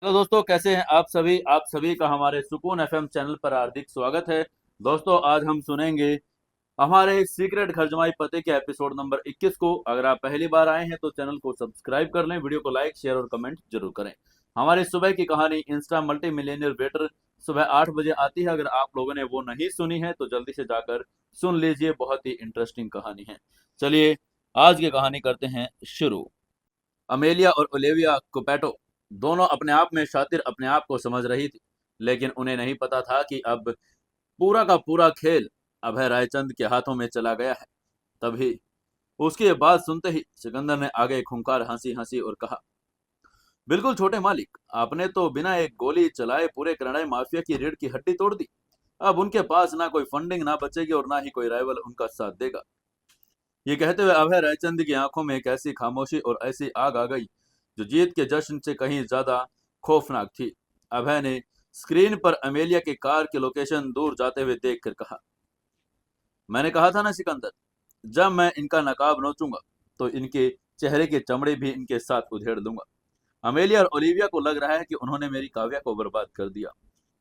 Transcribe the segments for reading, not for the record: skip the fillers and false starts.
तो दोस्तों कैसे हैं आप सभी का हमारे सुकून एफएम चैनल पर हार्दिक स्वागत है। दोस्तों आज हम सुनेंगे हमारे सीक्रेट घर जमाई पते के एपिसोड नंबर 21 को। अगर आप पहली बार आए हैं तो चैनल को सब्सक्राइब कर लें, वीडियो को लाइक शेयर और कमेंट जरूर करें। हमारी सुबह की कहानी इंस्टा मल्टी मिलियनियर वेटर सुबह 8 बजे आती है। अगर आप लोगों ने वो नहीं सुनी है तो जल्दी से जाकर सुन लीजिए, बहुत ही इंटरेस्टिंग कहानी है। चलिए आज की कहानी करते हैं शुरू। अमेलिया और ओलिविया कोपेटो दोनों अपने आप में शातिर अपने आप को समझ रही थी, लेकिन उन्हें नहीं पता था कि अब पूरा का पूरा खेल अभय रायचंद के हाथों में चला गया है। तभी उसकी ये बात सुनते ही सिकंदर ने आगे खूंखार हंसी हंसी और कहा, बिल्कुल छोटे मालिक, आपने तो बिना एक गोली चलाए पूरे कनाडाई माफिया की रीढ़ की हड्डी तोड़ दी। अब उनके पास ना कोई फंडिंग ना बचेगी और ना ही कोई राइवल उनका साथ देगा। ये कहते हुए अभय रायचंद की आंखों में एक ऐसी खामोशी और ऐसी आग आ गई जो जीत के जश्न से कहीं ज्यादा खौफनाक थी। अभय ने स्क्रीन पर अमेलिया की कार की लोकेशन दूर जाते हुए देखकर कहा, मैंने कहा था ना सिकंदर, जब मैं इनका नकाब नोचूंगा तो इनके चेहरे की चमड़ी भी इनके साथ उधेड़ दूंगा। अमेलिया और ओलिविया को लग रहा है कि उन्होंने मेरी काव्या को बर्बाद कर दिया।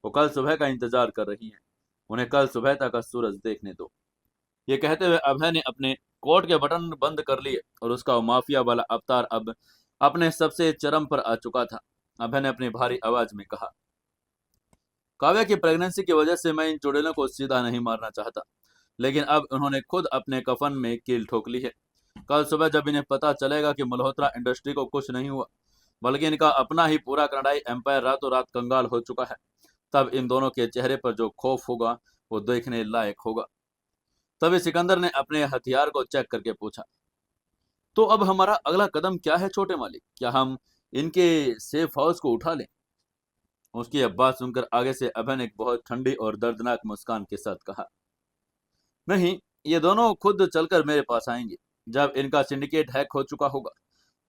वो कल सुबह का इंतजार कर रही हैं। उन्हें कल सुबह तक का सूरज देखने दो। ये कहते हुए अभय ने अपने कोट के बटन बंद कर लिए और उसका वो माफिया वाला अवतार अब अपने सबसे चरम पर आ चुका था। अभय ने अपनी भारी आवाज में कहा, काव्या की प्रेगनेंसी की वजह से मैं इन चुड़ैलों को सीधा नहीं मारना चाहता, लेकिन अब उन्होंने खुद अपने कफन में कील ठोक ली है। कल सुबह जब इन्हें पता चलेगा कि मल्होत्रा इंडस्ट्री को कुछ नहीं हुआ, बल्कि इनका अपना ही पूरा कनाडाई एम्पायर रातों रात कंगाल हो चुका है, तब इन दोनों के चेहरे पर जो खौफ होगा वो देखने लायक होगा। तभी सिकंदर ने अपने हथियार को चेक करके पूछा, तो अब हमारा अगला कदम क्या है छोटे मालिक? क्या हम इनके सेफ हाउस को उठा लें? उसकी यह बात सुनकर आगे से अभय ने एक बहुत ठंडी और दर्दनाक मुस्कान के साथ कहा, नहीं, ये दोनों खुद चलकर मेरे पास आएंगे। जब इनका सिंडिकेट हैक हो चुका होगा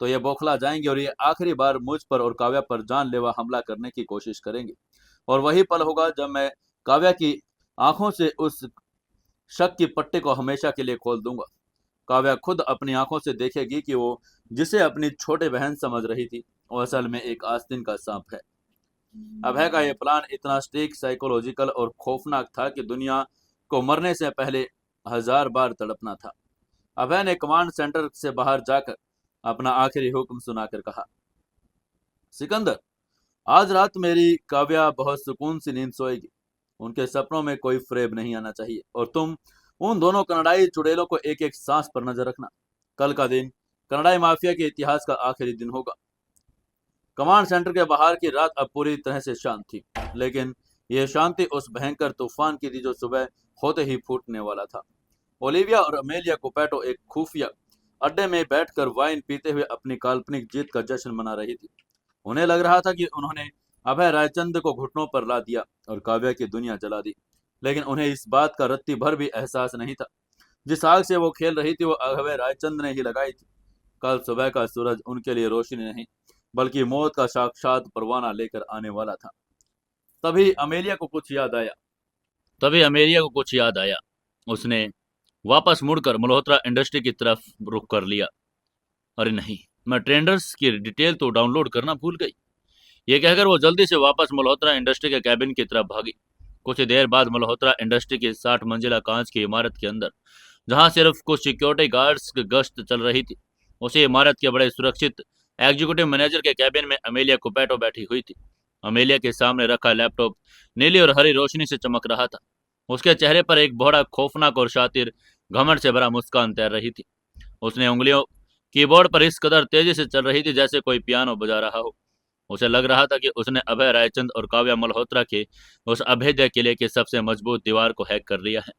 तो ये बौखला जाएंगे और ये आखिरी बार मुझ पर और काव्या पर जानलेवा हमला करने की कोशिश करेंगे। और वही पल होगा जब मैं काव्या की आंखों से उस शक की पट्टी को हमेशा के लिए खोल दूंगा। काव्या खुद अपनी आंखों से देखेगी कि वो जिसे अपनी छोटे बहन समझ रही थी वो असल में एक आस्तीन का सांप है। अभय का यह प्लान इतना स्ट्रिक्ट, साइकोलॉजिकल और खौफनाक था कि दुनिया को मरने से पहले 1000 बार तड़पना था। अभय ने कमांड सेंटर से बाहर जाकर अपना आखिरी हुक्म सुनाकर कहा, सिकंदर, आज रात मेरी काव्या बहुत सुकून से नींद सोएगी। उनके सपनों में कोई फ्रेब नहीं आना चाहिए और तुम उन दोनों कनाडाई चुड़ैलों को एक एक सांस पर नजर रखना। कल का दिन कनाडाई माफिया के इतिहास का आखिरी दिन होगा। कमांड सेंटर के बाहर की रात अब पूरी तरह से शांत थी, लेकिन यह शांति उस भयंकर तूफान की थी जो सुबह होते ही फूटने वाला था। ओलिविया और अमेलिया कोपेटो एक खुफिया अड्डे में बैठकर वाइन पीते हुए अपनी काल्पनिक जीत का जश्न मना रही थी। उन्हें लग रहा था कि उन्होंने अभय रायचंद को घुटनों पर ला दिया और काव्या की दुनिया जला दी, लेकिन उन्हें इस बात का रत्ती भर भी एहसास नहीं था। जिस आग से वो खेल रही थी वो अभय रायचंद ने ही लगाई थी। कल सुबह का सूरज उनके लिए रोशनी नहीं, बल्कि मौत का साक्षात परवाना लेकर आने वाला था। तभी अमेलिया को कुछ याद आया तभी अमेलिया को कुछ याद आया। उसने वापस मुड़कर मल्होत्रा इंडस्ट्री की तरफ रुख कर लिया। अरे नहीं, मैं ट्रेंडर्स की डिटेल तो डाउनलोड करना भूल गई। ये कहकर वो जल्दी से वापस मल्होत्रा इंडस्ट्री के कैबिन की तरफ भागी। कुछ देर बाद मल्होत्रा इंडस्ट्री की 60 मंजिला कांच की इमारत के अंदर, जहां सिर्फ कुछ सिक्योरिटी गार्ड्स की गश्त चल रही थी, उसी इमारत के बड़े सुरक्षित एग्जीक्यूटिव मैनेजर के कैबिन में अमेलिया कोपेटो बैठी हुई थी। अमेलिया के सामने रखा लैपटॉप नीली और हरी रोशनी से चमक रहा था। उसके चेहरे पर एक बड़ा खौफनाक और शातिर घमंड से भरा मुस्कान तैर रही थी। उसने उंगलियों कीबोर्ड पर इस कदर तेजी से चल रही थी जैसे कोई पियानो बजा रहा हो। उसे लग रहा था कि उसने अभय रायचंद और काव्या मल्होत्रा के उस अभेद्य किले की सबसे मजबूत दीवार को हैक कर लिया है।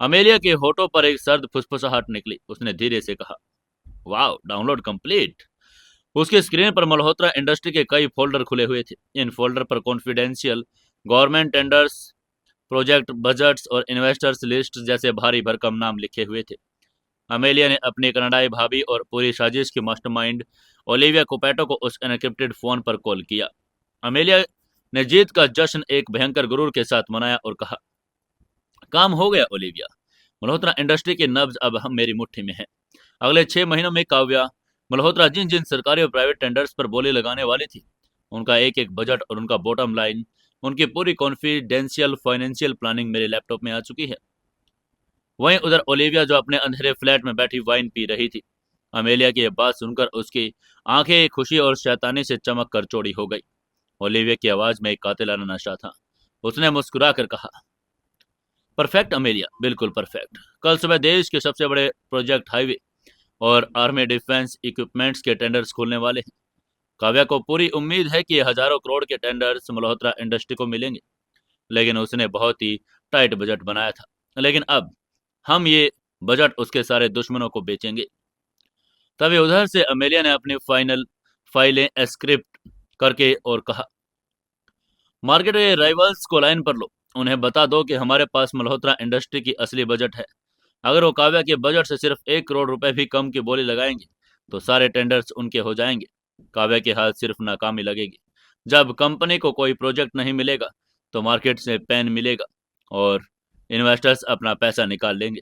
अमेलिया के होठों पर एक सर्द फुसफुसाहट निकली। उसने धीरे से कहा, वाह, डाउनलोड कंप्लीट। उसकी स्क्रीन पर मल्होत्रा इंडस्ट्री के कई फोल्डर खुले हुए थे। इन फोल्डर पर confidential, government tenders, project budgets और इन्वेस्टर्स लिस्ट जैसे भारी भरकम नाम लिखे हुए थे। अमेलिया ने अपनी कनाडाई भाभी और पूरी साजिश की मास्टरमाइंड ओलिविया कोपेटो को उस एनक्रिप्टेड फोन पर कॉल किया। अमेलिया ने जीत का जश्न एक भयंकर गुरूर के साथ मनाया और कहा, काम हो गया ओलिविया। मल्होत्रा इंडस्ट्री की नब्ज अब हम मेरी मुट्ठी में है। अगले 6 महीनों में काव्या मल्होत्रा जिन जिन सरकारी और प्राइवेट टेंडर्स पर बोली लगाने वाली थी, उनका एक एक बजट और उनका बॉटम लाइन, उनकी पूरी कॉन्फिडेंशियल फाइनेंशियल प्लानिंग मेरे लैपटॉप में आ चुकी है। वहीं उधर ओलिविया जो अपने अंधेरे फ्लैट में बैठी वाइन पी रही थी। अमेलिया की यह बात सुनकर उसकी आंखें खुशी और शैतानी से चमक कर चौड़ी हो गई। ओलिविया की आवाज में एक कातिलाना नशा था। उसने मुस्कुरा कर कहा, परफेक्ट अमेलिया, बिल्कुल परफेक्ट। कल सुबह देश के सबसे बड़े प्रोजेक्ट हाईवे और आर्मी डिफेंस इक्विपमेंट्स के टेंडर्स खुलने वाले हैं। काव्या को पूरी उम्मीद है कि हजारों करोड़ के टेंडर्स मल्होत्रा इंडस्ट्री को मिलेंगे, लेकिन उसने बहुत ही टाइट बजट बनाया था। लेकिन अब हम ये बजट उसके सारे दुश्मनों को बेचेंगे। तभी उधर से अमेलिया ने अपनी फाइनल फाइलें स्क्रिप्ट करके और कहा, मार्केट के राइवल्स को लाइन पर लो, उन्हें बता दो कि हमारे पास मल्होत्रा इंडस्ट्री की असली बजट है। अगर वो काव्या के बजट से सिर्फ 1 करोड़ रुपए भी कम की बोली लगाएंगे तो सारे टेंडर्स उनके हो जाएंगे। काव्या के हाथ सिर्फ नाकामी लगेगी। जब कंपनी को कोई प्रोजेक्ट नहीं मिलेगा तो मार्केट से पेन मिलेगा और इन्वेस्टर्स अपना पैसा निकाल लेंगे।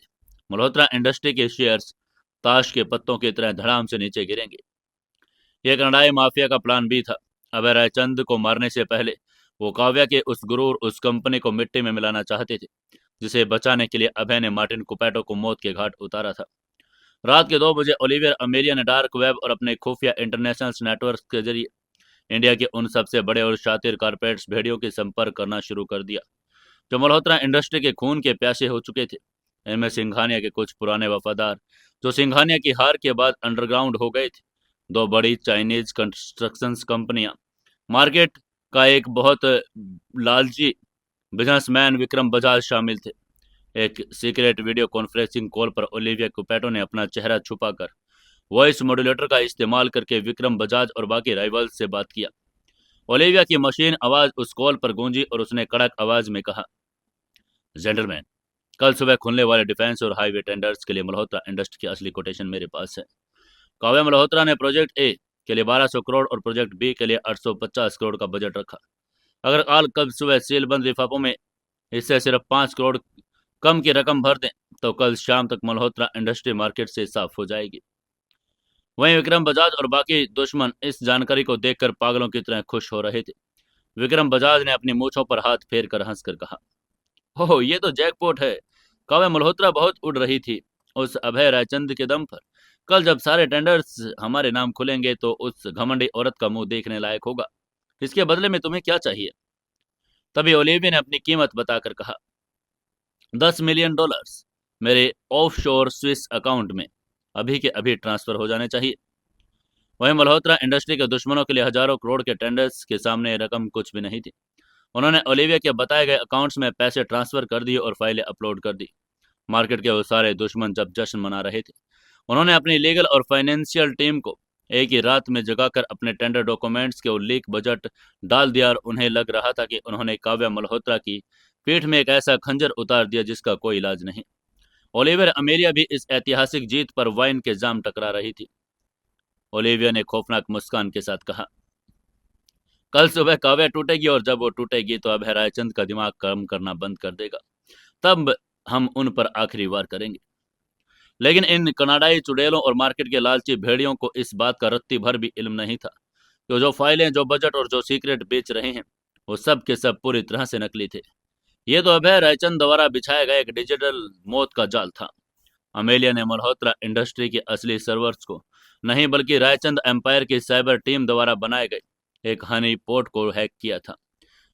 मल्होत्रा इंडस्ट्री के शेयर्स ताश के पत्तों की तरह धड़ाम से नीचे गिरेंगे। यह कनाडाई माफिया का प्लान भी था। अभय रायचंद को मारने से पहले वो काव्या के उस गुरूर उस कंपनी को मिट्टी में मिलाना चाहते थे, जिसे बचाने के लिए अभय ने मार्टिन कुपैटो को मौत के घाट उतारा था। रात के 2 बजे ओलिवियर अमेलिया ने डार्क वेब और अपने खुफिया इंटरनेशनल नेटवर्क के जरिए इंडिया के उन सबसे बड़े और शातिर कारपोरेट्स भेड़ियों के संपर्क करना शुरू कर दिया जो मल्होत्रा इंडस्ट्री के खून के प्यासे हो चुके थे। इनमें सिंघानिया के कुछ पुराने वफादार जो सिंघानिया की हार के बाद अंडरग्राउंड हो गए थे, 2 बड़ी चाइनीज कंस्ट्रक्शन कंपनियां, मार्केट का एक बहुत लालची बिजनेसमैन विक्रम बजाज शामिल थे। एक सीक्रेट वीडियो कॉन्फ्रेंसिंग कॉल पर ओलिविया कुपैटो ने अपना चेहरा छुपाकर वॉइस मॉड्यूलेटर का इस्तेमाल करके विक्रम बजाज और बाकी राइवल्स से बात किया। ओलिविया की मशीन आवाज उस कॉल पर गूंजी और उसने कड़क आवाज में कहा, जेंटलमैन, कल सुबह खुलने वाले डिफेंस और हाईवे टेंडर्स के लिए मल्होत्रा इंडस्ट्री की असली कोटेशन मेरे पास है। काव्या मल्होत्रा ने प्रोजेक्ट ए के लिए 1200 करोड़ और प्रोजेक्ट बी के लिए 850 करोड़ का बजट रखा। अगर कल सुबह सीलबंद लिफाफों में इससे सिर्फ 5 करोड़ कम की रकम भर दें तो कल शाम तक मल्होत्रा इंडस्ट्री मार्केट से साफ हो जाएगी। वहीं विक्रम बजाज और बाकी दुश्मन इस जानकारी को देखकर पागलों की तरह खुश हो रहे थे। विक्रम बजाज ने अपनी मूछों पर हाथ फेर कर हंसकर कहा, हो ये तो जैकपॉट है। काव्या मल्होत्रा बहुत उड़ रही थी उस अभय रायचंद के दम पर। कल जब सारे टेंडर्स हमारे नाम खुलेंगे तो उस घमंडी औरत का मुंह देखने लायक होगा। इसके बदले में तुम्हें क्या चाहिए? तभी ओलिविया ने अपनी कीमत बताकर कहा, $10 मिलियन मेरे ऑफशोर स्विस अकाउंट में अभी के अभी ट्रांसफर हो जाने चाहिए। वहीं मल्होत्रा इंडस्ट्री के दुश्मनों के लिए हजारों करोड़ के टेंडर्स के सामने रकम कुछ भी नहीं थी। उन्होंने ओलिविया के बताए गए अकाउंट्स में पैसे ट्रांसफर कर दिए और फाइलें अपलोड कर दी। मार्केट के वो सारे दुश्मन जब जश्न मना रहे थे, उन्होंने अपनी लीगल और फाइनेंशियल टीम को एक ही रात में जगाकर अपने टेंडर डॉक्यूमेंट्स के लीक बजट डाल दिया और उन्हें लग रहा था कि उन्होंने काव्या मल्होत्रा की पीठ में एक ऐसा खंजर उतार दिया जिसका कोई इलाज नहीं। ओलिवियर अमेलिया भी इस ऐतिहासिक जीत पर वाइन के जाम टकरा रही थी। ओलिविया ने खौफनाक मुस्कान के साथ कहा, कल सुबह काव्या टूटेगी और जब वो टूटेगी तो अभय रायचंद का दिमाग काम करना बंद कर देगा। तब हम उन पर आखिरी वार करेंगे। लेकिन इन कनाडाई चुड़ैलों और मार्केट के लालची भेड़ियों को इस बात का रत्ती भर भी इल्म नहीं था कि जो फाइलें, जो बजट और जो सीक्रेट बेच रहे हैं वो सब के सब पूरी तरह से नकली थे। ये तो अभय रायचंद द्वारा बिछाया गया एक डिजिटल मौत का जाल था। अमेलिया ने मल्होत्रा इंडस्ट्री के असली सर्वर्स को नहीं बल्कि रायचंद एम्पायर की साइबर टीम द्वारा बनाए गए एक हनी पोर्ट को हैक किया था।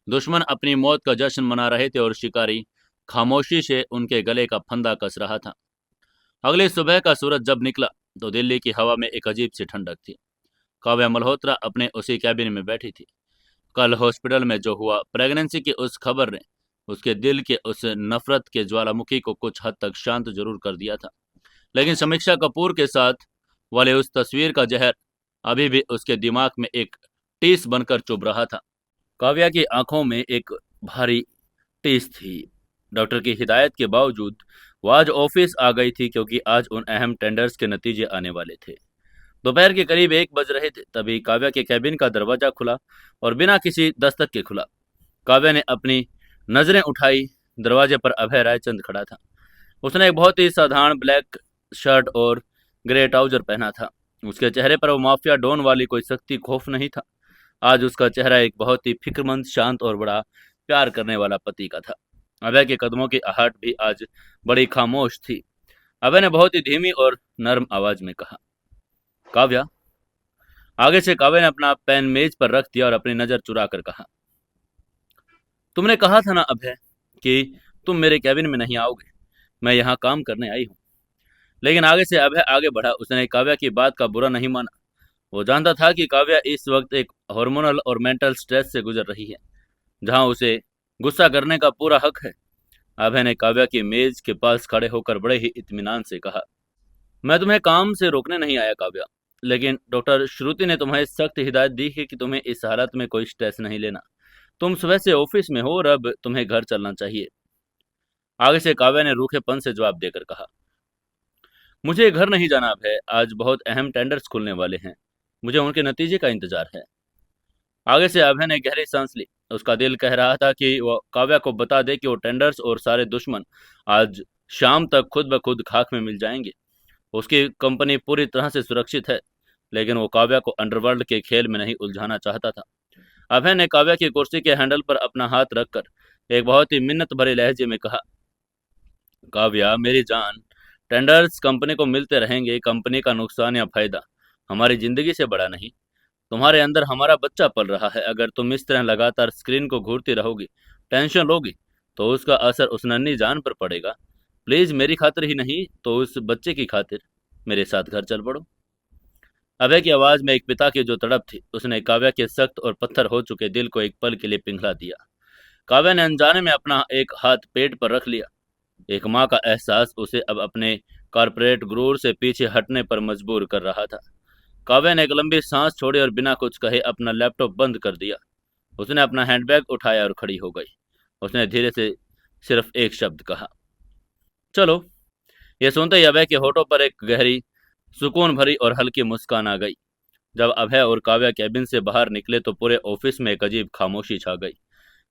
दुश्मन अपनी मौत का जश्न मना रहे थे और शिकारी खामोशी से उनके गले का फंदा कस रहा था। अगली सुबह का सूरज जब निकला तो दिल्ली की हवा में एक अजीब सी ठंडक थी। काव्या मल्होत्रा अपने उसी कैबिन में बैठी थी। कल हॉस्पिटल में जो हुआ, प्रेगनेंसी की उस खबर ने उसके दिल के उस नफरत के ज्वालामुखी को कुछ हद तक शांत जरूर कर दिया था, लेकिन समीक्षा कपूर के साथ वाले उस तस्वीर का जहर अभी भी उसके दिमाग में एक टीस बनकर चुभ रहा था। काव्या की आंखों में एक भारी टीस थी। डॉक्टर की हिदायत के बावजूद वो आज ऑफिस आ गई थी क्योंकि आज उन अहम टेंडर्स के नतीजे आने वाले थे। दोपहर के करीब 1 बज रहे थे तभी काव्या के कैबिन का दरवाजा खुला और बिना किसी दस्तक के खुला। काव्या ने अपनी नजरें उठाई। दरवाजे पर अभय रायचंद खड़ा था। उसने एक बहुत ही साधारण ब्लैक शर्ट और ग्रे ट्राउजर पहना था। उसके चेहरे पर वो माफिया डॉन वाली कोई सख्ती खौफ नहीं था, आज उसका चेहरा एक बहुत ही फिक्रमंद, शांत और बड़ा प्यार करने वाला पति का था। अभय के कदमों की आहट भी आज बड़ी खामोश थी। अभय ने बहुत ही धीमी और नर्म आवाज में कहा, काव्या। आगे से काव्या ने अपना पेन मेज पर रख दिया और अपनी नजर चुरा कर कहा, तुमने कहा था ना अभय कि तुम मेरे कैबिन में नहीं आओगे। मैं यहाँ काम करने आई हूँ। लेकिन आगे से अभय आगे बढ़ा। उसने काव्या की बात का बुरा नहीं माना। वो जानता था कि काव्या इस वक्त एक हार्मोनल और मेंटल स्ट्रेस से गुजर रही है, जहां उसे गुस्सा करने का पूरा हक है। अभय ने काव्या की मेज के पास खड़े होकर बड़े ही इत्मीनान से कहा, मैं तुम्हें काम से रोकने नहीं आया काव्या, लेकिन डॉक्टर श्रुति ने तुम्हें सख्त हिदायत दी है कि तुम्हें इस हालत में कोई स्ट्रेस नहीं लेना। तुम सुबह से ऑफिस में हो और अब तुम्हें घर चलना चाहिए। आगे से काव्या ने रूखेपन से जवाब देकर कहा, मुझे घर नहीं जाना अभय। आज बहुत अहम टेंडर्स खुलने वाले हैं। मुझे उनके नतीजे का इंतजार है। आगे से अभय ने गहरी सांस ली। उसका दिल कह रहा था कि वो काव्या को बता दे कि वो टेंडर्स और सारे दुश्मन आज शाम तक खुद ब खुद खाक में मिल जाएंगे। उसकी कंपनी पूरी तरह से सुरक्षित है, लेकिन वो काव्या को अंडरवर्ल्ड के खेल में नहीं उलझाना चाहता था। अभय ने काव्या की कुर्सी के हैंडल पर अपना हाथ रखकर एक बहुत ही मिन्नत भरे लहजे में कहा, काव्या मेरी जान, टेंडर्स कंपनी को मिलते रहेंगे। कंपनी का नुकसान या फायदा हमारी जिंदगी से बड़ा नहीं। तुम्हारे अंदर हमारा बच्चा पल रहा है। अगर तुम इस तरह लगातार स्क्रीन को घूरती रहोगी, टेंशन लोगी, तो उसका असर उस नन्ही जान पर पड़ेगा। प्लीज मेरी खातिर ही नहीं तो उस बच्चे की खातिर मेरे साथ घर चल पड़ो। अभय की आवाज में एक पिता की जो तड़प थी, उसने काव्या के सख्त और पत्थर हो चुके दिल को एक पल के लिए पिघला दिया। काव्या ने अनजाने में अपना एक हाथ पेट पर रख लिया। एक माँ का एहसास उसे अब अपने कॉर्पोरेट गुरूर से पीछे हटने पर मजबूर कर रहा था। काव्या ने एक लंबी सांस छोड़ी और बिना कुछ कहे अपना लैपटॉप बंद कर दिया। उसने अपना हैंडबैग उठाया और खड़ी हो गई। उसने धीरे से सिर्फ एक शब्द कहा, चलो। यह सुनते ही अभय के होठों पर एक गहरी, सुकून भरी और हल्की मुस्कान आ गई। जब अभय और काव्या कैबिन से बाहर निकले तो पूरे ऑफिस में एक अजीब खामोशी छा गई।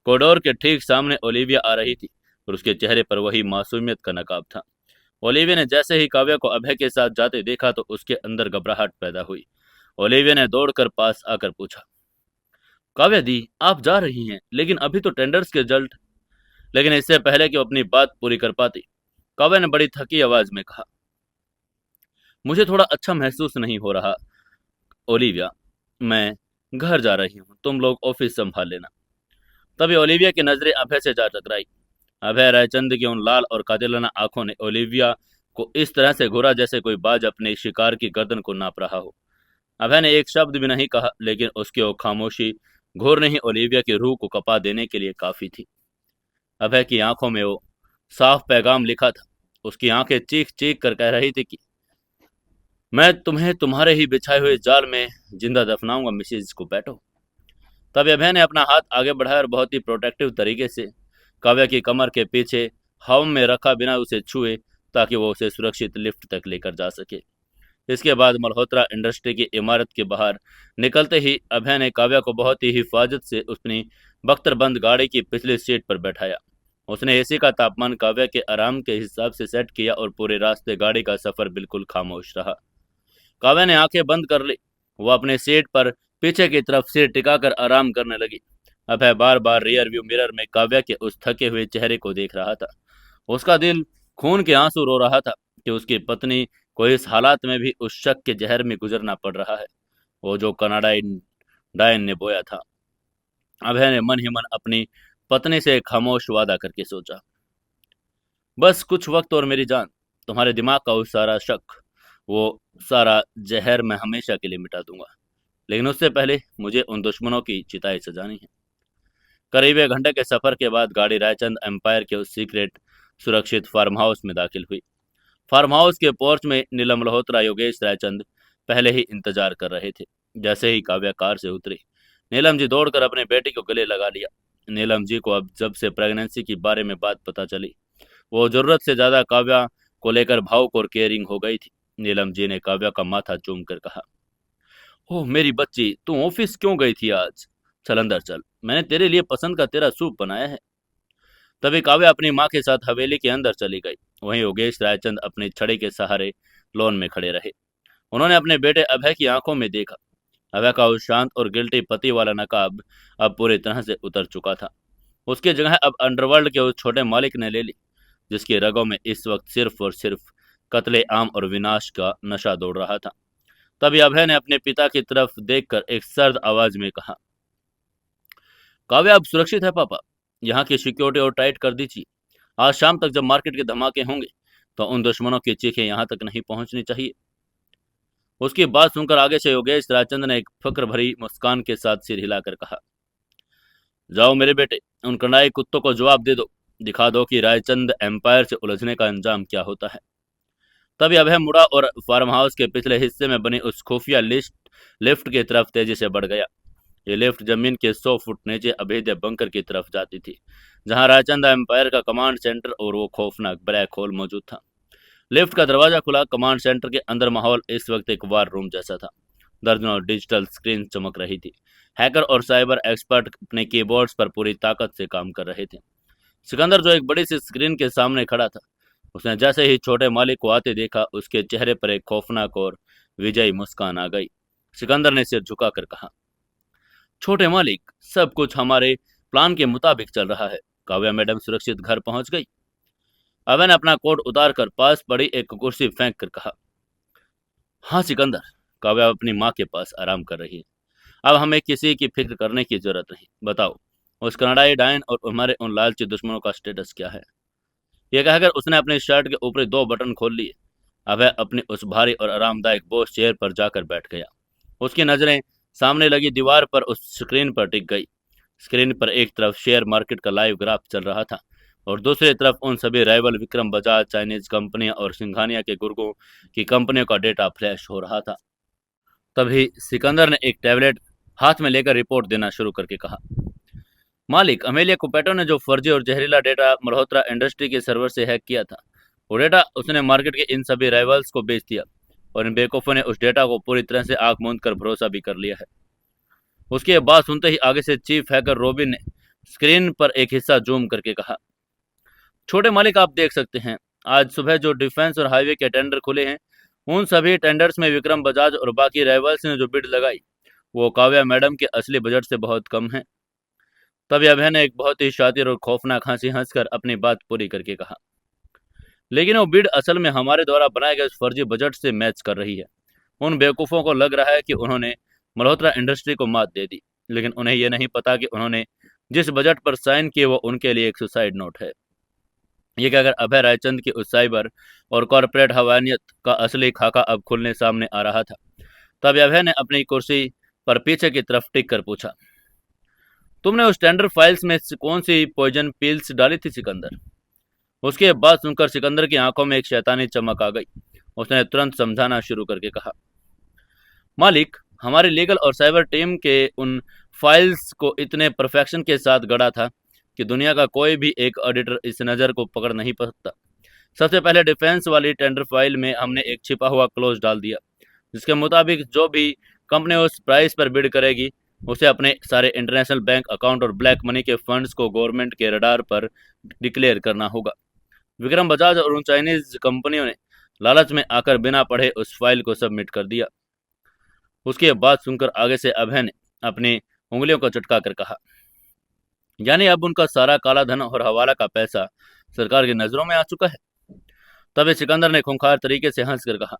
कॉरिडोर के ठीक सामने ओलिविया आ रही थी और उसके चेहरे पर वही मासूमियत का नकाब था। ओलिविया ने जैसे ही काव्या को अभय के साथ जाते देखा तो उसके अंदर घबराहट पैदा हुई। ओलिविया ने दौड़कर पास आकर पूछा, काव्या दी, आप जा रही हैं, लेकिन अभी तो टेंडर्स के रिजल्ट। लेकिन इससे पहले कि वो अपनी बात पूरी कर पाती, काव्या ने बड़ी थकी आवाज में कहा, मुझे थोड़ा अच्छा महसूस नहीं हो रहा ओलिविया। मैं घर जा रही हूँ, तुम लोग ऑफिस संभाल लेना। तभी ओलिविया की नजरें अभय से जा टकराई। अभय रायचंद की उन लाल और कातिलाना आंखों ने ओलिविया को इस तरह से घूरा जैसे कोई बाज अपने शिकार की गर्दन को नाप रहा हो। अभय ने एक शब्द भी नहीं कहा, लेकिन उसकी वो खामोशी घोर नहीं ओलिविया की रूह को कपा देने के लिए काफी थी। अभय की आंखों में वो साफ पैगाम लिखा था। उसकी आंखें चीख चीख कर कह रही थी कि मैं तुम्हें तुम्हारे ही बिछाए हुए जाल में जिंदा दफनाऊंगा, मिसेज को बैठो। तभी अभय ने अपना हाथ आगे बढ़ाया और बहुत ही प्रोटेक्टिव तरीके से काव्या की कमर के पीछे हवा में रखा बिना उसे छुए, ताकि वो उसे सुरक्षित लिफ्ट तक लेकर जा सके। इसके बाद मल्होत्रा इंडस्ट्री की इमारत के बाहर निकलते ही अभय ने काव्या को बहुत ही हिफाजत से अपनी बख्तरबंद गाड़ी की पिछली सीट पर बैठाया। उसने एसी का तापमान काव्या के आराम के हिसाब से सेट किया और पूरे रास्ते गाड़ी का सफर बिल्कुल खामोश रहा। काव्या ने आंखें बंद कर ली। वो अपने सीट पर पीछे की तरफ सिर टिकाकर आराम करने लगी। अभय बार बार रियर व्यू मिरर में काव्या के उस थके हुए चेहरे को देख रहा था। उसका दिल खून के आंसू रो रहा था कि उसकी पत्नी को इस हालात में भी उस शक के जहर में गुजरना पड़ रहा है, वो जो कनाडाई डायन ने बोया था। अभय ने मन ही मन अपनी पत्नी से एक खामोश वादा करके सोचा, बस कुछ वक्त और मेरी जान, तुम्हारे दिमाग का वो सारा शक, वो सारा जहर मैं हमेशा के लिए मिटा दूंगा। लेकिन उससे पहले मुझे उन दुश्मनों की चिताई सजानी है। करीब 1 घंटे के सफर के बाद गाड़ी रायचंद एम्पायर के उस सीक्रेट सुरक्षित फार्म हाउस में दाखिल हुई। फार्म हाउस के पोर्च में नीलम मल्होत्रा, योगेश रायचंद पहले ही इंतजार कर रहे थे। जैसे ही काव्या कार से उतरी, नीलम जी दौड़कर अपने बेटी को गले लगा लिया। नीलम जी को अब जब से प्रेगनेंसी के बारे में बात पता चली, वो जरूरत से ज्यादा काव्या को लेकर भावुक और केयरिंग हो गई थी। नीलम जी ने काव्या का माथा चूम कर कहा, ओह मेरी बच्ची, तू ऑफिस क्यों गई थी आज? चल अंदर चल, मैंने तेरे लिए पसंद का तेरा सूप बनाया है। तभी काव्या अपनी माँ के साथ हवेली के अंदर चली गई। वहीं योगेश रायचंद अपनी छड़ी के सहारे लॉन में खड़े रहे। उन्होंने अपने बेटे अभय की आंखों में देखा। अभय का उस शांत और गिल्टी पति वाला नकाब अब पूरी तरह से उतर चुका था। उसकी जगह अब अंडरवर्ल्ड के उस छोटे मालिक ने ले ली, जिसकी रगों में इस वक्त सिर्फ और सिर्फ कत्ले आम और विनाश का नशा दौड़ रहा था। तभी अभय ने अपने पिता की तरफ देखकर एक सर्द आवाज में कहा, काव्या अब सुरक्षित है पापा, यहाँ की सिक्योरिटी और टाइट कर दीजिए। आज शाम तक जब मार्केट के धमाके होंगे तो उन दुश्मनों की चीखें यहाँ तक नहीं पहुंचनी चाहिए। उसकी बात सुनकर आगे से योगेश राजचंद ने एक फक्र भरी मुस्कान के साथ सिर हिलाकर कहा, जाओ मेरे बेटे, उन कनाई कुत्तों को जवाब दे दो, दिखा दो कि रायचंद एम्पायर से उलझने का अंजाम क्या होता है। तभी अभय मुड़ा और फार्म हाउस के पिछले हिस्से में बनी उस खुफिया लिफ्ट की तरफ तेजी से बढ़ गया। ये लिफ्ट जमीन के 100 फुट नीचे अभेद्य बंकर की तरफ जाती थी, जहां रायचंद एम्पायर का कमांड सेंटर और वो खौफनाक ब्लैक होल मौजूद था। लिफ्ट का दरवाजा खुला। कमांड सेंटर के अंदर माहौल इस वक्त एक वार रूम जैसा था। दर्जनों डिजिटल स्क्रीन चमक रही थी। हैकर और साइबर एक्सपर्ट अपने कीबोर्ड्स पर पूरी ताकत से काम कर रहे थे। सिकंदर जो एक बड़ी सी स्क्रीन के सामने खड़ा था, उसने जैसे ही छोटे मालिक को आते देखा, उसके चेहरे पर एक खौफनाक और विजयी मुस्कान आ गई। सिकंदर ने सिर झुकाकर कहा, छोटे मालिक, सब कुछ हमारे प्लान के मुताबिक चल रहा है। काव्या मैडम सुरक्षित घर पहुंच गई। अभय ने अपना कोट उतार कर पास पड़ी एक कुर्सी फेंक कर कहा, हाँ सिकंदर, काव्या अपनी माँ के पास आराम कर रही है। अब हमें किसी की फिक्र करने की जरूरत नहीं। बताओ, उस कनाडाई डायन और हमारे उन लालची दुश्मनों का स्टेटस क्या है? यह कहकर उसने अपनी शर्ट के ऊपरी 2 बटन खोल लिए। अभय अपनी उस भारी और आरामदायक बोस चेयर पर जाकर बैठ गया। उसकी नजरें सामने लगी दीवार पर उस स्क्रीन पर टिक गई। स्क्रीन पर एक तरफ शेयर मार्केट का लाइव ग्राफ चल रहा था और दूसरी तरफ उन सभी राइवल विक्रम बजाज, चाइनीज कंपनियां और सिंघानिया के गुर्गों की कंपनियों का डेटा फ्लैश हो रहा था। तभी सिकंदर ने एक टैबलेट हाथ में लेकर रिपोर्ट देना शुरू करके कहा, मालिक, अमेलिया कुपेटो ने जो फर्जी और जहरीला डेटा मल्होत्रा इंडस्ट्री के सर्वर से हैक किया था, वो डेटा उसने मार्केट के इन सभी राइवल्स को बेच दिया और इन बेवकूफ़ों ने उस डेटा को पूरी तरह से आंख मूंद कर भरोसा भी कर लिया है। उसकी बात सुनते ही आगे से चीफ हैकर रॉबिन ने स्क्रीन पर एक हिस्सा जूम करके कहा, छोटे मालिक, आप देख सकते हैं, आज सुबह जो डिफेंस और हाईवे के टेंडर खुले हैं, उन सभी टेंडर्स में विक्रम बजाज और बाकी राइवल्स ने जो बिड लगाई, वो काव्या मैडम के असली बजट से बहुत कम है। तभी अभय ने एक बहुत ही शातिर और खौफनाक हंसी हंसकर अपनी बात पूरी करके कहा, लेकिन वो बिड असल में हमारे द्वारा बनाए गए फर्जी बजट से मैच कर रही है। उन बेवकूफ़ों को लग रहा है कि उन्होंने मल्होत्रा इंडस्ट्री को मात दे दी, लेकिन उन्हें यह नहीं पता कि उन्होंने जिस बजट पर साइन किए वो उनके लिए एक सुसाइड नोट है। ये कहकर अभय रायचंद की उस साइबर और कॉरपोरेट हवानियत का असली खाका अब खुलने सामने आ रहा था। तब अभय ने अपनी कुर्सी पर पीछे की तरफ टिक कर पूछा, तुमने उस टेंडर फाइल्स में कौन सी पॉइजन पिल्स डाली थी सिकंदर? उसके बाद सुनकर सिकंदर की आंखों में एक शैतानी चमक आ गई। उसने तुरंत समझाना शुरू करके कहा, मालिक, हमारी लीगल और साइबर टीम के उन फाइल्स को इतने परफेक्शन के साथ गढ़ा था कि दुनिया का कोई भी एक ऑडिटर इस नज़र को पकड़ नहीं सकता। सबसे पहले डिफेंस वाली टेंडर फाइल में हमने एक छिपा हुआ क्लोज डाल दिया, जिसके मुताबिक जो भी कंपनी उस प्राइस पर बिड करेगी, उसे अपने सारे इंटरनेशनल बैंक अकाउंट और ब्लैक मनी के फंड्स को गवर्नमेंट के रडार पर डिक्लेयर करना होगा। विक्रम बजाज और उन चाइनीज कंपनियों ने लालच में आकर बिना पढ़े उस फाइल को सबमिट कर दिया। उसकी बात सुनकर आगे से अभय ने अपनी उंगलियों को चटका कर कहा, यानी अब उनका सारा काला धन और हवाला का पैसा सरकार की नजरों में आ चुका है। तभी सिकंदर ने खूंखार तरीके से हंसकर कहा,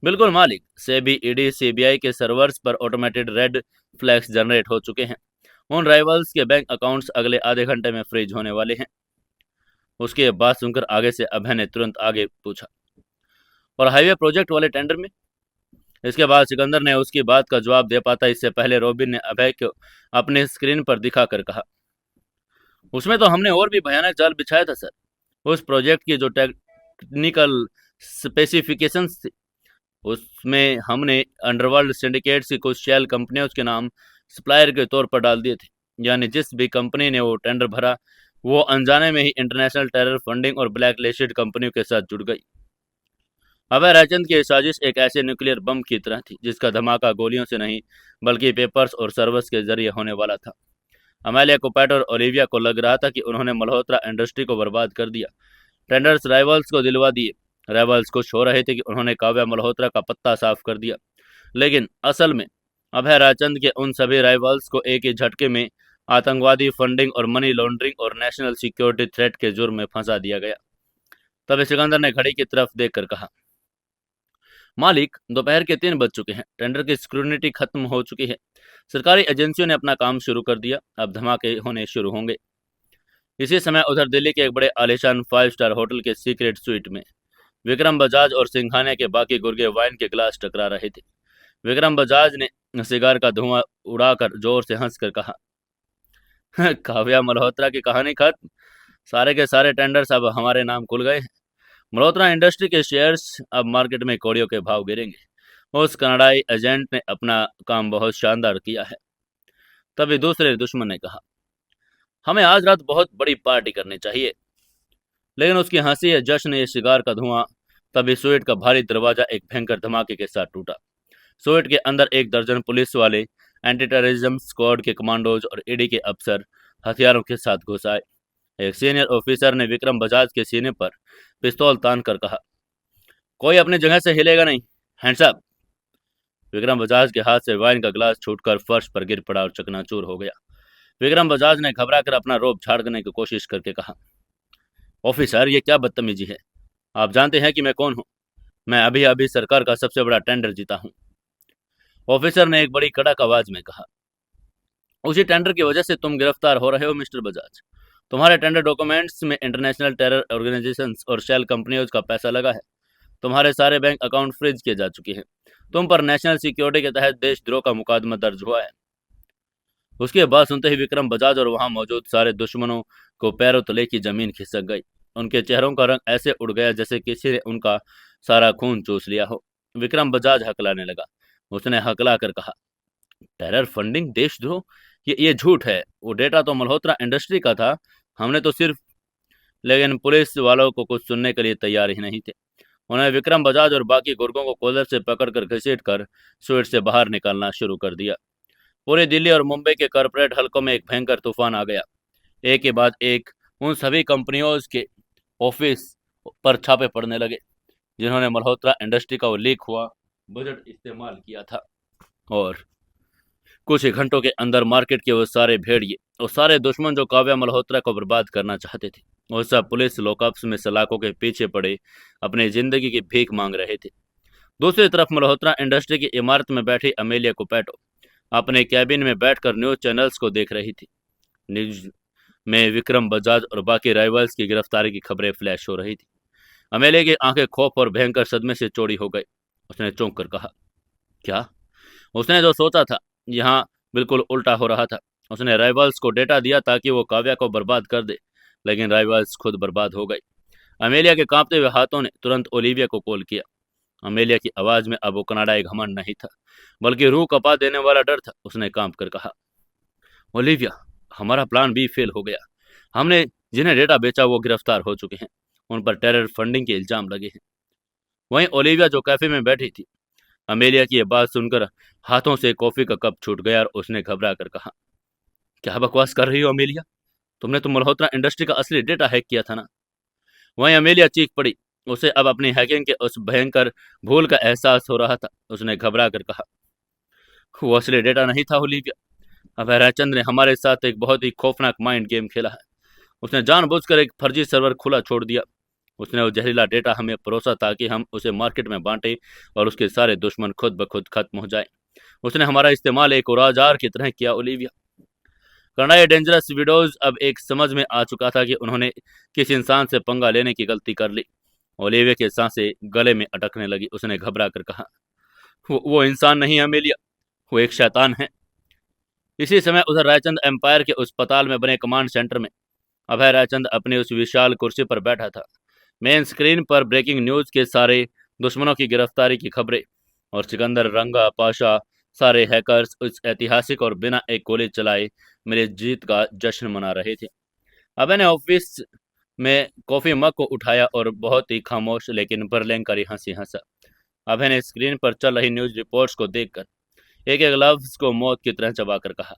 बिल्कुल मालिक, सेबी, ईडी, सीबीआई के सर्वर्स पर ऑटोमेटेड रेड फ्लैग्स जनरेट हो चुके हैं। उन राइवल्स के बैंक अकाउंट्स अगले आधे घंटे में फ्रीज होने वाले हैं। उसकी बात सुनकर आगे से अभय ने तुरंत आगे पूछा, और हाईवे प्रोजेक्ट वाले टेंडर में? इसके बाद सिकंदर ने उसकी बात का जवाब दे पाता इससे पहले रॉबिन ने अभय को अपने स्क्रीन पर दिखाकर कहा, उसमें तो हमने और भी भयानक जाल बिछाया था सर। उस प्रोजेक्ट की जो टेक्निकल स्पेसिफिकेशंस थी, उसमें हमने अंडरवर्ल्ड सिंडिकेट्स की कुछ शेल कंपनियों के नाम सप्लायर के तौर पर डाल दिए थे। यानी जिस भी कंपनी ने वो टेंडर भरा, वो अनजाने में ही इंटरनेशनल टेरर फंडिंग और ब्लैक लिस्टेड कंपनियों के साथ जुड़ गई। अभय रायचंद की साजिश एक ऐसे न्यूक्लियर बम की तरह थी जिसका धमाका गोलियों से नहीं बल्कि पेपर्स और सर्वर्स के जरिए होने वाला था। अमेलिया कुपेट और ओलिविया को लग रहा था कि उन्होंने मल्होत्रा इंडस्ट्री को बर्बाद कर दिया, टेंडर्स राइवल्स को दिलवा दिए। राइवल्स खुश हो रहे थे कि उन्होंने काव्या मल्होत्रा का पत्ता साफ कर दिया, लेकिन असल में अभय रायचंद के उन सभी राइवल्स को एक ही झटके में आतंकवादी फंडिंग और मनी लॉन्ड्रिंग और नेशनल सिक्योरिटी थ्रेट के जुर्म में फंसा दिया गया। तभी सिकंदर ने घड़ी की तरफ देखकर कहा, मालिक, दोपहर के 3 बज चुके हैं। टेंडर की स्क्रूटिनी खत्म हो चुकी है। सरकारी एजेंसियों ने अपना काम शुरू कर दिया। अब धमाके होने शुरू होंगे। इसी समय उधर दिल्ली के एक बड़े आलीशान 5 स्टार होटल के सीक्रेट स्वीट में विक्रम बजाज और सिंघानिया के बाकी गुर्गे वाइन के गिलास टकरा रहे थे। विक्रम बजाज ने सिगार का धुआं उड़ाकर जोर से हंसकर कहा, काव्या मल्होत्रा की कहानी खत्म। सारे के सारे टेंडर्स अब हमारे नाम खुल गए हैं। मल्होत्रा इंडस्ट्री के शेयर्स अब मार्केट में कौड़ियों के भाव गिरेंगे। उस कनाडाई एजेंट ने अपना काम बहुत शानदार किया है। तभी दूसरे दुश्मन ने कहा, हमें आज रात बहुत बड़ी पार्टी करनी चाहिए। लेकिन उसकी हंसी या जश्न या शिगार का धुआं। तभी स्वीट का भारी दरवाजा एक भयंकर धमाके के साथ टूटा। स्वीट के अंदर 1 दर्जन पुलिस वाले, एंटी टेररिज्म स्क्वाड के कमांडोज और ईडी के अफसर हथियारों के साथ घुस आए। एक सीनियर ऑफिसर ने विक्रम बजाज के सीने पर पिस्तौल तान कर कहा, कोई अपनी जगह से हिलेगा नहीं, हैंड्स अप। विक्रम बजाज के हाथ से वाइन का गिलास छूटकर फर्श पर गिर पड़ा और चकनाचूर हो गया। विक्रम बजाज ने घबराकर अपना रोब झाड़ने की कोशिश करके कहा, ऑफिसर, ये क्या बदतमीजी है? आप जानते हैं कि मैं कौन हूं? मैं अभी अभी सरकार का सबसे बड़ा टेंडर जीता हूं। ऑफिसर ने एक बड़ी कड़क आवाज में कहा, उसी टेंडर की वजह से तुम गिरफ्तार हो रहे हो मिस्टर बजाज। तुम्हारे टेंडर डॉक्यूमेंट्स में इंटरनेशनल टेरर ऑर्गेनाइजेशंस और शेल कंपनियों का पैसा लगा है। तुम्हारे सारे बैंक अकाउंट फ्रीज किए जा चुके हैं। तुम पर नेशनल सिक्योरिटी के तहत देशद्रोह का मुकदमा दर्ज हुआ है। उसके बाद सुनते ही विक्रम बजाज और वहां मौजूद सारे दुश्मनों को पैरों तले की जमीन खिसक गई। उनके चेहरों का रंग ऐसे उड़ गया जैसे किसी ने उनका सारा खून चूस लिया हो। विक्रम बजाज हकलाने लगा। उसने हकला कर कहा, टेरर फंडिंग, देशद्रोह, ये झूठ है। वो डेटा तो मल्होत्रा इंडस्ट्री का था। हमने तो सिर्फ, लेकिन पुलिस वालों को कुछ सुनने के लिए तैयार ही नहीं थे। उन्होंने विक्रम बजाज और बाकी गुर्गों को कॉलर से पकड़कर घसीट कर स्वीट से बाहर निकालना शुरू कर दिया। पूरी दिल्ली और मुंबई के कॉरपोरेट हलकों में एक भयंकर तूफान आ गया। एक के बाद एक उन सभी कंपनियों के ऑफिस पर छापे पड़ने लगे जिन्होंने मल्होत्रा इंडस्ट्री का वो लीक हुआ बजट इस्तेमाल किया था। और कुछ ही घंटों के अंदर मार्केट के वो सारे भेड़िए और सारे दुश्मन जो काव्या मल्होत्रा को बर्बाद करना चाहते थे, वो सब पुलिस लॉकअप्स में सलाखों के पीछे पड़े अपनी जिंदगी की भीख मांग रहे थे। दूसरी तरफ मल्होत्रा इंडस्ट्री की इमारत में बैठी अमेलिया कुपैटो अपने कैबिन में बैठकर न्यूज चैनल्स को देख रही थी। न्यूज में विक्रम बजाज और बाकी राइवल्स की गिरफ्तारी की खबरें फ्लैश हो रही थी। अमेलिया की आंखें खौफ और भयंकर सदमे से चौड़ी हो गई। उसने चौंक कर कहा, क्या? उसने जो सोचा था यहाँ बिल्कुल उल्टा हो रहा था। उसने राइवल्स को डेटा दिया ताकि वो काव्या को बर्बाद कर दे, लेकिन राइवल्स खुद बर्बाद हो गई। अमेलिया के कांपते हुए हाथों ने तुरंत ओलिविया को कॉल किया। अमेलिया की आवाज में अब वो कनाडाई घमंड नहीं था, बल्कि रूह कपा देने वाला डर था। उसने कांप कर कहा, ओलिविया, हमारा प्लान बी फेल हो गया। हमने जिन्हें डेटा बेचा वो गिरफ्तार हो चुके हैं। उन पर टेरर फंडिंग के इल्जाम लगे हैं। वहीं ओलिविया जो कैफे में बैठी थी, अमेलिया की यह बात सुनकर हाथों से कॉफी का कप छूट गया और उसने घबरा कर कहा, क्या बकवास कर रही हो अमेलिया? तुमने तो मल्होत्रा इंडस्ट्री का असली डेटा हैक किया था ना? वहीं अमेलिया चीख पड़ी। उसे अब अपनी हैकिंग के उस भयंकर भूल का एहसास हो रहा था। उसने घबरा कर कहा, वो असली डेटा नहीं था ओलिविया। अभय रायचंद ने हमारे साथ एक बहुत ही खौफनाक माइंड गेम खेला है। उसने जानबूझकर एक फर्जी सर्वर खुला छोड़ दिया। उसने वो जहरीला डेटा हमें परोसा ताकि हम उसे मार्केट में बांटे और उसके सारे दुश्मन खुद ब खुद खत्म हो जाए। उसने हमारा इस्तेमाल एक औजार की तरह किया ओलिविया। कनाडाई डेंजरस वीडियोज अब एक समझ में आ चुका था कि उन्होंने किस इंसान से पंगा लेने की गलती कर ली। ओलिविया की सांसें गले में अटकने लगी। उसने घबरा कर कहा, वो इंसान नहीं अमेलिया, वो एक शैतान है। इसी समय उधर रायचंद एम्पायर के उस अस्पताल में बने कमांड सेंटर में अभय रायचंद अपनी उस विशाल कुर्सी पर बैठा था। मेन स्क्रीन पर ब्रेकिंग न्यूज के सारे दुश्मनों की गिरफ्तारी की खबरें और सिकंदर, रंगा, पाशा, सारे हैकर्स उस ऐतिहासिक और बिना एक गोली चलाए मेरे जीत का जश्न मना रहे थे। अभय ने ऑफिस में कॉफी मग को उठाया और बहुत ही खामोश लेकिन बरलैंकरी हंसी हंसा। अभय ने स्क्रीन पर चल रही न्यूज रिपोर्ट्स को देखकर एक एक लफ्ज को मौत की तरह चबाकर कहा,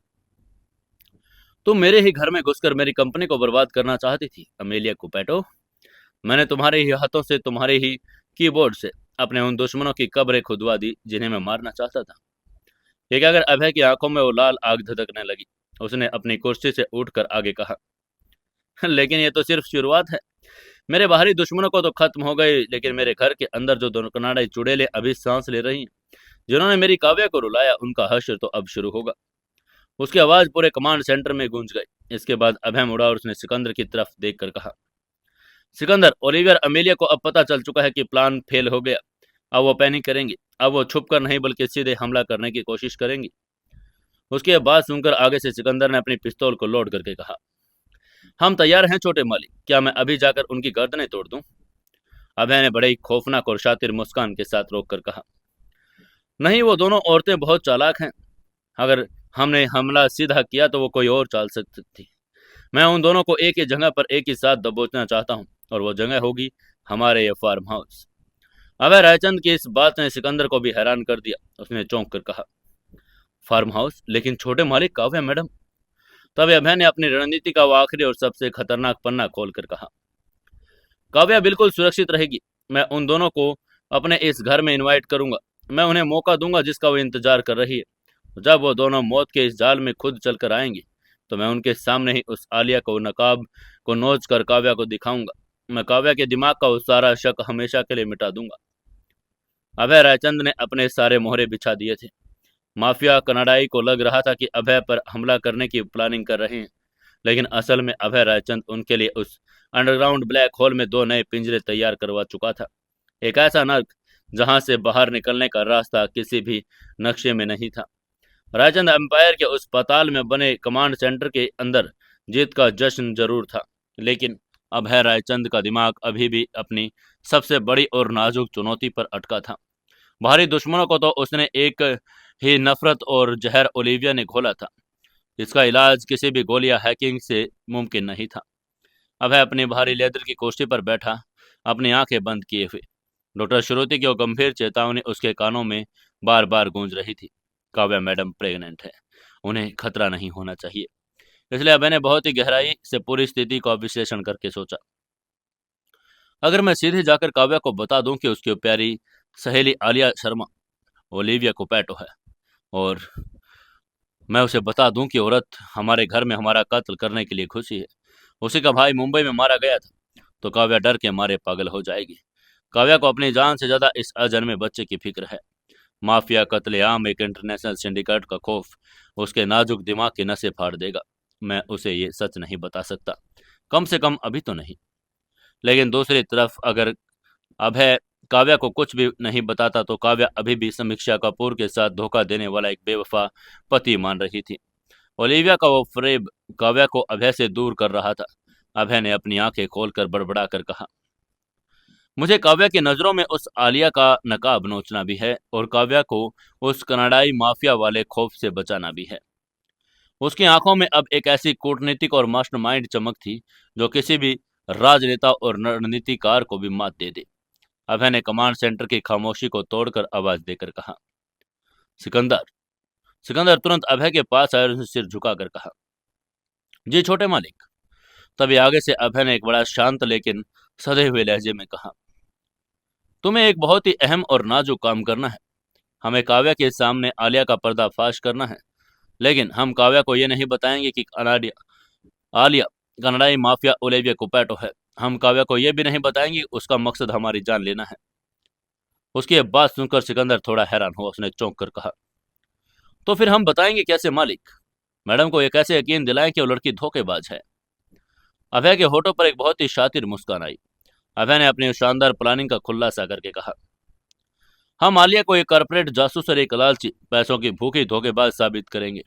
तुम मेरे ही घर में घुसकर मेरी कंपनी को बर्बाद करना चाहती थी अमेलिया कुपैटो। मैंने तुम्हारे ही हाथों से, तुम्हारे ही कीबोर्ड से अपने उन दुश्मनों की कब्रें खुदवा दी जिन्हें मैं मारना चाहता था। ये कहकर अभय की आंखों में वो लाल आग धधकने लगी। उसने अपनी कुर्सी से उठकर आगे कहा, लेकिन ये तो सिर्फ शुरुआत है। मेरे बाहरी दुश्मनों को तो खत्म हो गई, लेकिन मेरे घर के अंदर जो दोनों कनाडाई चुड़ैलें अभी सांस ले रही हैं, जिन्होंने मेरी काव्या को रुलाया, उनका हश्र तो अब शुरू होगा। उसकी आवाज पूरे कमांड सेंटर में गूंज गई। इसके बाद अभय मुड़ा और उसने सिकंदर की तरफ देखकर कहा, सिकंदर, ओलिवियर अमेलिया को अब पता चल चुका है कि प्लान फेल हो गया। अब वो पैनिक करेंगी। अब वो छुप कर नहीं बल्कि सीधे हमला करने की कोशिश करेंगी। उसकी ये बात सुनकर आगे से सिकंदर ने अपनी पिस्तौल को लोड करके कहा, हम तैयार हैं छोटे मालिक, क्या मैं अभी जाकर उनकी गर्दनें तोड़ दूं? अभय ने बड़े ही खौफनाक और शातिर मुस्कान के साथ रोककर कहा, नहीं, वो दोनों औरतें बहुत चालाक हैं। अगर हमने हमला सीधा किया तो वो कोई और चाल सकती थी। मैं उन दोनों को एक ही जगह पर एक ही साथ दबोचना चाहता हूँ, और वो जगह होगी हमारे ये फार्म हाउस। अभय रायचंद की इस बात ने सिकंदर को भी हैरान कर दिया। उसने चौंक कर कहा, फार्म हाउस? लेकिन छोटे मालिक, काव्या मैडम। तब अभय ने अपनी रणनीति का वो आखिरी और सबसे खतरनाक पन्ना खोलकर कहा, काव्या बिल्कुल सुरक्षित रहेगी। मैं उन दोनों को अपने इस घर में इनवाइट करूंगा। मैं उन्हें मौका दूंगा जिसका वो इंतजार कर रही है। जब वो दोनों मौत के इस जाल में खुद चलकर आएंगी, तो मैं उनके सामने ही उस आलिया को नकाब को नोच कर काव्या को दिखाऊंगा। मैं काव्या के दिमाग का वो सारा शक हमेशा के लिए मिटा दूंगा। अभय रायचंद ने अपने सारे मोहरे बिछा दिए थे। माफिया कनाडाई को लग रहा था कि अभय पर हमला करने की प्लानिंग कर रहे हैं, लेकिन असल में अभय रायचंद उनके लिए उस अंडरग्राउंड ब्लैक होल में 2 नए पिंजरे तैयार करवा चुका था। एक ऐसा नर्क जहां से बाहर निकलने का रास्ता किसी भी नक्शे में नहीं था। रायचंद एम्पायर के उस पाताल में बने कमांड सेंटर के अंदर जीत का जश्न जरूर था, लेकिन अभय रायचंद का दिमाग अभी भी अपनी सबसे बड़ी और नाजुक चुनौती पर अटका था। बाहरी दुश्मनों को तो उसने एक ही नफरत और जहर ओलिविया ने घोला था। इसका इलाज किसी भी गोली या हैकिंग से मुमकिन नहीं था। अभय अपनी भारी लेदर की कुर्सी पर बैठा, अपनी आंखें बंद किए हुए। डॉक्टर श्रुति की वो गंभीर चेतावनी उसके कानों में बार बार गूंज रही थी, काव्या मैडम प्रेग्नेंट है, उन्हें खतरा नहीं होना चाहिए। इसलिए अभय ने बहुत ही गहराई से पूरी स्थिति का विश्लेषण करके सोचा, अगर मैं सीधे जाकर काव्या को बता दूं कि उसकी प्यारी सहेली आलिया शर्मा ओलिविया कोपैटो है, और मैं उसे बता दूं कि औरत हमारे घर में हमारा कत्ल करने के लिए खुशी है, उसी का भाई मुंबई में मारा गया था, तो काव्या डर के मारे पागल हो जाएगी। काव्या को अपनी जान से ज्यादा इस अजन्मे बच्चे की फिक्र है। माफिया, कत्लेआम, एक इंटरनेशनल सिंडिकेट का खौफ उसके नाजुक दिमाग की नसें फाड़ देगा। मैं उसे ये सच नहीं बता सकता, कम से कम अभी तो नहीं। लेकिन दूसरी तरफ अगर अभय काव्या को कुछ भी नहीं बताता, तो काव्या अभी भी समीक्षा कपूर के साथ धोखा देने वाला एक बेवफा पति मान रही थी। ओलिविया का वो फ्रेब काव्या को अभय से दूर कर रहा था। अभय ने अपनी आंखें खोलकर बड़बड़ा कर कहा, मुझे काव्या की नजरों में उस आलिया का नकाब नोचना भी है, और काव्या को उस कनाडाई माफिया वाले खौफ से बचाना भी है। उसकी आंखों में अब एक ऐसी कूटनीतिक और मास्टरमाइंड चमक थी जो किसी भी राजनेता और रणनीतिकार को भी मात दे दे। अभय ने कमांड सेंटर की खामोशी को तोड़कर आवाज देकर कहा, सिकंदर। सिकंदर तुरंत अभय के पास आया और उसने सिर झुकाकर कहा, जी छोटे मालिक। तभी आगे से अभय ने एक बड़ा शांत लेकिन सधे हुए लहजे में कहा, तुम्हें एक बहुत ही अहम और नाजुक काम करना है। हमें काव्या के सामने आलिया का पर्दाफाश करना है, लेकिन हम काव्या को यह नहीं बताएंगे कि आलिया कनाडाई माफिया ओलिविया कोपैटो है। हम काव्या को यह भी नहीं बताएंगे कि उसका मकसद हमारी जान लेना है। उसकी यह बात सुनकर सिकंदर थोड़ा हैरान हुआ। उसने चौंक कर कहा, तो फिर हम बताएंगे कैसे मालिक? मैडम को यह कैसे यकीन दिलाएं कि वो लड़की धोखेबाज है? अभय के होठों पर एक बहुत ही शातिर मुस्कान आई। अभय ने अपनी शानदार प्लानिंग का खुलासा करके कहा, हम आलिया को एक कॉर्पोरेट जासूस और एक लालची, पैसों की भूखी धोखेबाज साबित करेंगे।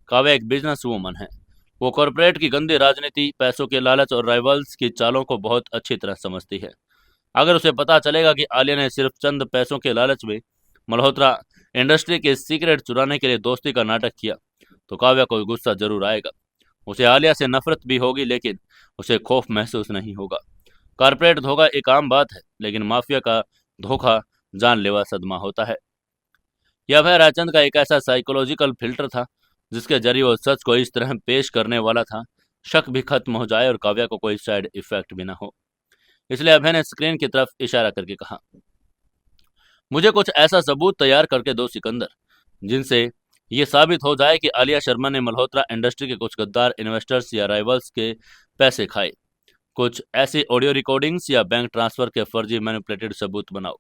काव्या एक बिजनेस वूमन है। वो कॉर्पोरेट की गंदी राजनीति, पैसों के लालच और राइवल्स की चालों को बहुत अच्छी तरह समझती है। अगर उसे पता चलेगा कि आलिया ने सिर्फ चंद पैसों के लालच में मल्होत्रा इंडस्ट्री के सीक्रेट चुराने के लिए दोस्ती का नाटक किया, तो काव्या को गुस्सा जरूर आएगा। उसे आलिया से नफरत भी होगी, लेकिन उसे खौफ महसूस नहीं होगा। कॉर्पोरेट धोखा एक आम बात है, लेकिन माफिया का धोखा जानलेवा सदमा होता है। यह अभय रायचंद का एक ऐसा साइकोलॉजिकल फिल्टर था जिसके जरिए वो सच को इस तरह पेश करने वाला था, शक भी खत्म हो जाए और काव्या को कोई साइड इफेक्ट भी ना हो। इसलिए अभय ने स्क्रीन की तरफ इशारा करके कहा, मुझे कुछ ऐसा सबूत तैयार करके दो सिकंदर, जिनसे ये साबित हो जाए कि आलिया शर्मा ने मल्होत्रा इंडस्ट्री के कुछ गद्दार इन्वेस्टर्स या राइवल्स के पैसे खाए। कुछ ऐसी ऑडियो रिकॉर्डिंग्स या बैंक ट्रांसफर के फर्जी मैनिपुलेटेड सबूत बनाओ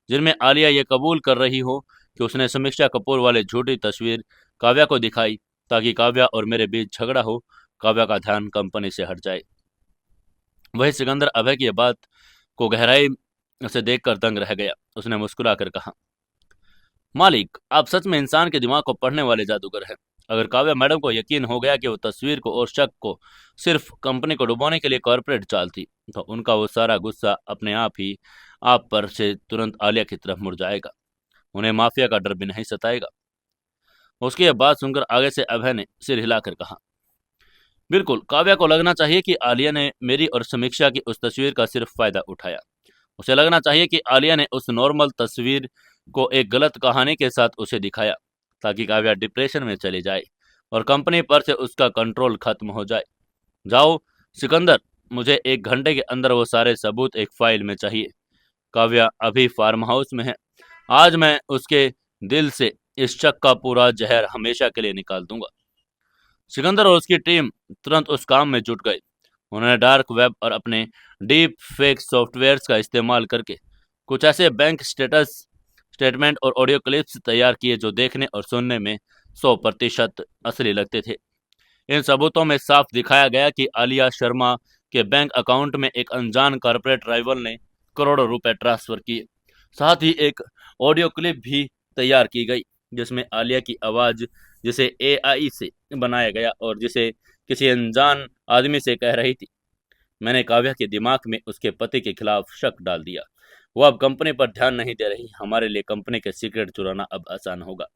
जिनमें आलिया ये कबूल कर रही हो कि उसने समीक्षा कपूर वाले झूठी तस्वीर काव्या को दिखाई ताकि काव्या और मेरे बीच झगड़ा हो, काव्या का ध्यान कंपनी से हट जाए। वही सिकंदर अभय की बात को गहराई से देखकर दंग रह गया। उसने मुस्कुराकर कहा, मालिक, आप सच में इंसान के दिमाग को पढ़ने वाले जादूगर हैं। अगर काव्या मैडम को यकीन हो गया कि वो तस्वीर को और शक को सिर्फ कंपनी को डुबोने के लिए कॉर्पोरेट चाल थी, तो उनका वो सारा गुस्सा अपने आप ही आप पर से तुरंत आलिया की तरफ मुड़ जाएगा। उन्हें माफिया का डर भी नहीं सताएगा। उसकी यह बात सुनकर आगे से अभय ने सिर हिलाकर कहा, बिल्कुल, काव्या को लगना चाहिए कि आलिया ने मेरी और समीक्षा की उस तस्वीर का सिर्फ फायदा उठाया। उसे लगना चाहिए कि आलिया ने उस नॉर्मल तस्वीर को एक गलत कहानी के साथ उसे दिखाया ताकि काव्या डिप्रेशन में चली जाए और कंपनी पर से उसका कंट्रोल खत्म हो जाए। जाओ सिकंदर, मुझे 1 घंटे के अंदर वो सारे सबूत एक फाइल में चाहिए। काव्या अभी फार्म हाउस में है। आज मैं उसके दिल से इस शक का पूरा जहर हमेशा के लिए निकाल दूंगा। सिकंदर और उसकी टीम तुरंत उस काम में जुट गए। उन्होंने डार्क वेब और अपने डीप फेक सॉफ्टवेयर्स का इस्तेमाल करके कुछ ऐसे बैंक स्टेटमेंट और ऑडियो क्लिप्स तैयार किए जो देखने और सुनने में 100% असली लगते थे। इन सबूतों में साफ दिखाया गया कि आलिया शर्मा के बैंक अकाउंट में एक अनजान कॉर्पोरेट राइवल ने करोड़ों रुपए ट्रांसफर किए। साथ ही एक ऑडियो क्लिप भी तैयार की गई जिसमें आलिया की आवाज, जिसे एआई से बनाया गया और जिसे किसी अनजान आदमी से कह रही थी, मैंने काव्या के दिमाग में उसके पति के खिलाफ शक डाल दिया। वो अब कंपनी पर ध्यान नहीं दे रही। हमारे लिए कंपनी के सीक्रेट चुराना अब आसान होगा।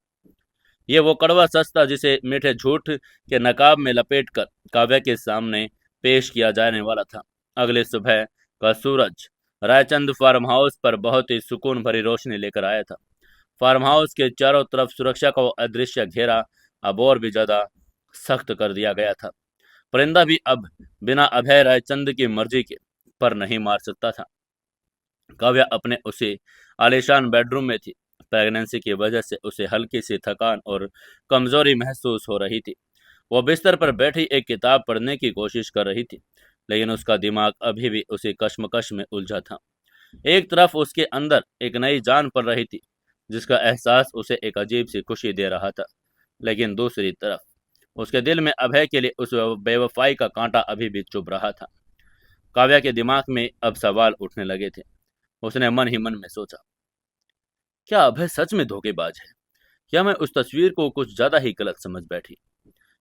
ये वो कड़वा सच था जिसे मीठे झूठ के नकाब में लपेटकर काव्या के सामने पेश किया जाने वाला था। अगले सुबह का सूरज रायचंद फार्म हाउस पर बहुत ही सुकून भरी रोशनी लेकर आया था। फार्म हाउस के चारों तरफ सुरक्षा का वो अदृश्य घेरा अब और भी ज्यादा सख्त कर दिया गया था। परिंदा भी अब बिना अभय रायचंद की मर्जी के पर नहीं मार सकता था। काव्या अपने उसी आलीशान बेडरूम में थी। प्रेगनेंसी की वजह से उसे हल्की सी थकान और कमजोरी महसूस हो रही थी। वो बिस्तर पर बैठी एक किताब पढ़ने की कोशिश कर रही थी, लेकिन उसका दिमाग अभी भी उसी कश्मकश में उलझा था। एक तरफ उसके अंदर एक नई जान पड़ रही थी जिसका एहसास उसे एक अजीब सी खुशी दे रहा था, लेकिन दूसरी तरफ उसके दिल में अभय के लिए उस बेवफाई का कांटा अभी भी चुभ रहा था। काव्या के दिमाग में अब सवाल उठने लगे थे। उसने मन ही मन में सोचा, क्या अभय सच में धोखेबाज है या मैं उस तस्वीर को कुछ ज्यादा ही गलत समझ बैठी।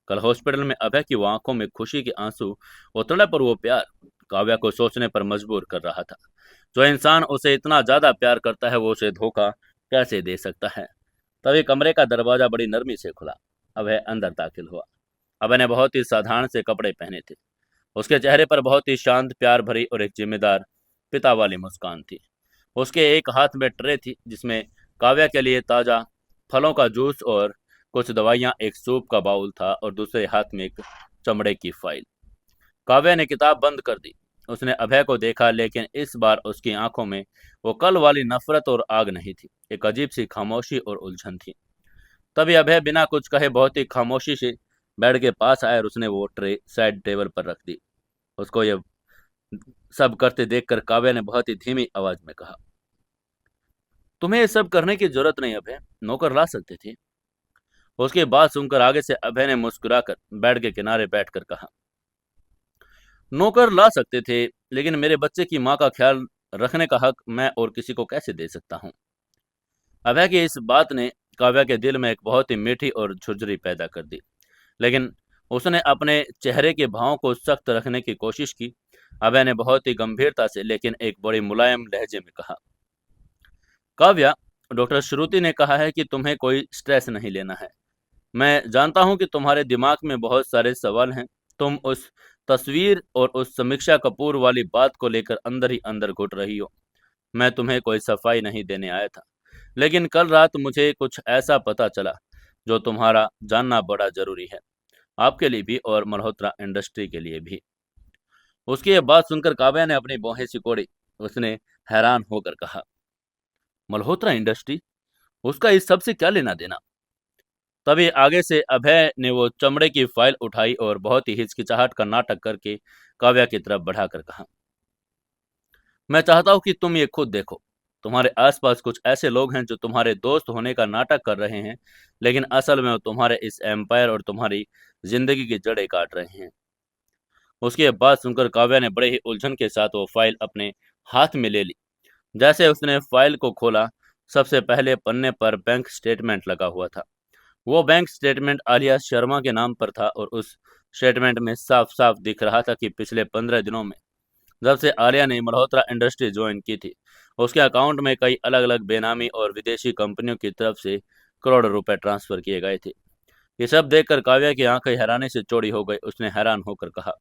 कल हॉस्पिटल में अभय की वो आंखों में खुशी के आंसू, वो तड़प और वो प्यार काव्या को सोचने पर मजबूर कर रहा था। जो इंसान उसे इतना ज्यादा प्यार करता है वो उसे धोखा कैसे दे सकता है। तभी कमरे का दरवाजा बड़ी नरमी से खुला। अभय अंदर दाखिल हुआ। अभय ने बहुत ही साधारण से कपड़े पहने थे। उसके चेहरे पर बहुत ही शांत, प्यार भरी और एक जिम्मेदार पिता वाली मुस्कान थी। उसके एक हाथ में ट्रे थी जिसमें काव्या के लिए ताजा फलों का जूस और कुछ दवाइयां, एक सूप का बाउल था और दूसरे हाथ में एक चमड़े की फाइल। काव्या ने किताब बंद कर दी। उसने अभय को देखा, लेकिन इस बार उसकी आंखों में वो कल वाली नफरत और आग नहीं थी। एक अजीब सी खामोशी और उलझन थी। तभी अभय बिना कुछ कहे बहुत ही खामोशी से बेड के पास आया और उसने वो ट्रे साइड टेबल पर रख दी। उसको ये सब करते देखकर काव्या ने बहुत ही धीमी आवाज में कहा, तुम्हें ये सब करने की जरूरत नहीं अभय, नौकर ला सकते थे। उसकी बात सुनकर आगे से अभय ने मुस्कुराकर बेड के किनारे बैठकर कहा, नौकर ला सकते थे, लेकिन मेरे बच्चे की माँ का ख्याल रखने का हक मैं और किसी को कैसे दे सकता हूँ। अभय की इस बात ने काव्या के दिल में एक बहुत ही मीठी और झुरझुरी पैदा कर दी, लेकिन उसने अपने चेहरे के भावों को सख्त रखने की कोशिश की। अभय ने बहुत ही गंभीरता से लेकिन एक बड़ी मुलायम लहजे में कहा, काव्या, डॉक्टर श्रुति ने कहा है कि तुम्हें कोई स्ट्रेस नहीं लेना है। मैं जानता हूं कि तुम्हारे दिमाग में बहुत सारे सवाल हैं। तुम उस तस्वीर और उस समीक्षा कपूर वाली बात को लेकर अंदर ही अंदर घुट रही हो। मैं तुम्हें कोई सफाई नहीं देने आया था, लेकिन कल रात मुझे कुछ ऐसा पता चला जो तुम्हारा जानना बड़ा जरूरी है, आपके लिए भी और मल्होत्रा इंडस्ट्री के लिए भी। उसकी यह बात सुनकर काव्या ने अपनी भौहें सिकोड़ी। उसने हैरान होकर कहा, मल्होत्रा इंडस्ट्री, उसका इस सब से क्या लेना देना। तभी आगे से अभय ने वो चमड़े की फाइल उठाई और बहुत ही हिचकिचाहट का नाटक करके काव्या की तरफ बढ़ाकर कहा, मैं चाहता हूं कि तुम ये खुद देखो। तुम्हारे आसपास कुछ ऐसे लोग हैं जो तुम्हारे दोस्त होने का नाटक कर रहे हैं, लेकिन असल में वो तुम्हारे इस एम्पायर और तुम्हारी जिंदगी की जड़ें काट रहे हैं। उसकी बात सुनकर काव्या ने बड़े ही उलझन के साथ वो फाइल अपने हाथ में ले ली। जैसे उसने फाइल को खोला, सबसे पहले पन्ने पर बैंक स्टेटमेंट लगा हुआ था। वो बैंक स्टेटमेंट आलिया शर्मा के नाम पर था और उस स्टेटमेंट में साफ साफ दिख रहा था कि पिछले 15 दिनों में, जब से आलिया ने मल्होत्रा इंडस्ट्री ज्वाइन की थी, उसके अकाउंट में कई अलग अलग बेनामी और विदेशी कंपनियों की तरफ से करोड़ों रुपए ट्रांसफर किए गए थे। ये सब देखकर काव्या की आंखें हैरानी से चौड़ी हो गई। उसने हैरान होकर कहा,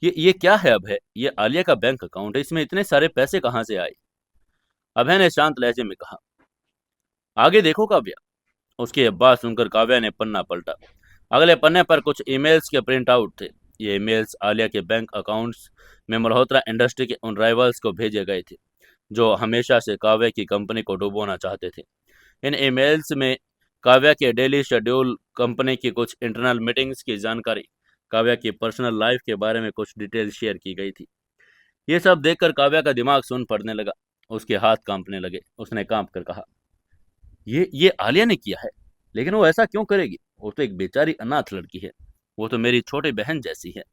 ये क्या है अभय? ये आलिया का बैंक अकाउंट है, इसमें इतने सारे पैसे कहाँ से आए? अभय ने शांत लहजे में कहा, आगे देखो काव्या। उसकी यह बात सुनकर काव्या ने पन्ना पलटा। अगले पन्ने पर कुछ ईमेल्स के प्रिंट आउट थे। ये ईमेल्स आलिया के बैंक अकाउंट्स में मल्होत्रा इंडस्ट्री के उन राइवल्स को भेजे गए थे जो हमेशा से काव्या की कंपनी को डुबोना चाहते थे। इन ईमेल्स में काव्या के डेली शेड्यूल, कंपनी की कुछ इंटरनल मीटिंग्स की जानकारी, काव्या की पर्सनल लाइफ के बारे में कुछ डिटेल शेयर की गई थी। ये सब देखकर काव्या का दिमाग सुन पड़ने लगा। उसके हाथ कांपने लगे। उसने कांप कर कहा, ये आलिया ने किया है, लेकिन वो ऐसा क्यों करेगी? वो तो एक बेचारी अनाथ लड़की है। वो तो मेरी छोटी बहन जैसी है।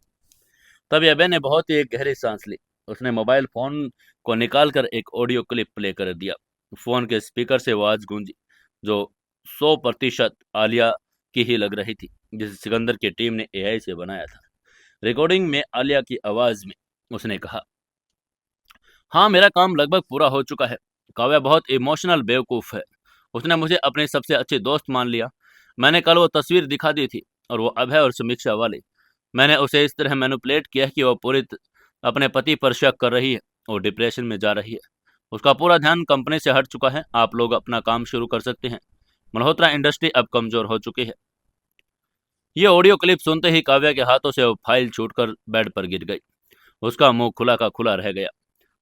तभी अभय ने बहुत ही एक गहरी सांस ली। उसने मोबाइल फोन को निकालकर एक ऑडियो क्लिप प्ले कर दिया। फोन के स्पीकर से आवाज गूंजी जो 100% आलिया की ही लग रही थी, जिसे सिकंदर की टीम ने एआई से बनाया था। रिकॉर्डिंग में आलिया की आवाज में उसने कहा, हाँ, मेरा काम लगभग पूरा हो चुका है। काव्या बहुत इमोशनल बेवकूफ़ है। उसने मुझे अपने सबसे अच्छे दोस्त मान लिया। मैंने कल वो तस्वीर दिखा दी थी और वो अभय और समीक्षा वाली। मैंने उसे इस तरह मैनिपुलेट किया कि वो अपने पति पर शक कर रही है और डिप्रेशन में जा रही है। उसका पूरा ध्यान कंपनी से हट चुका है। आप लोग अपना काम शुरू कर सकते हैं। मल्होत्रा इंडस्ट्री अब कमजोर हो चुकी है। ये ऑडियो क्लिप सुनते ही काव्या के हाथों से वो फाइल छूटकर बेड पर गिर गई। उसका मुंह खुला का खुला रह गया।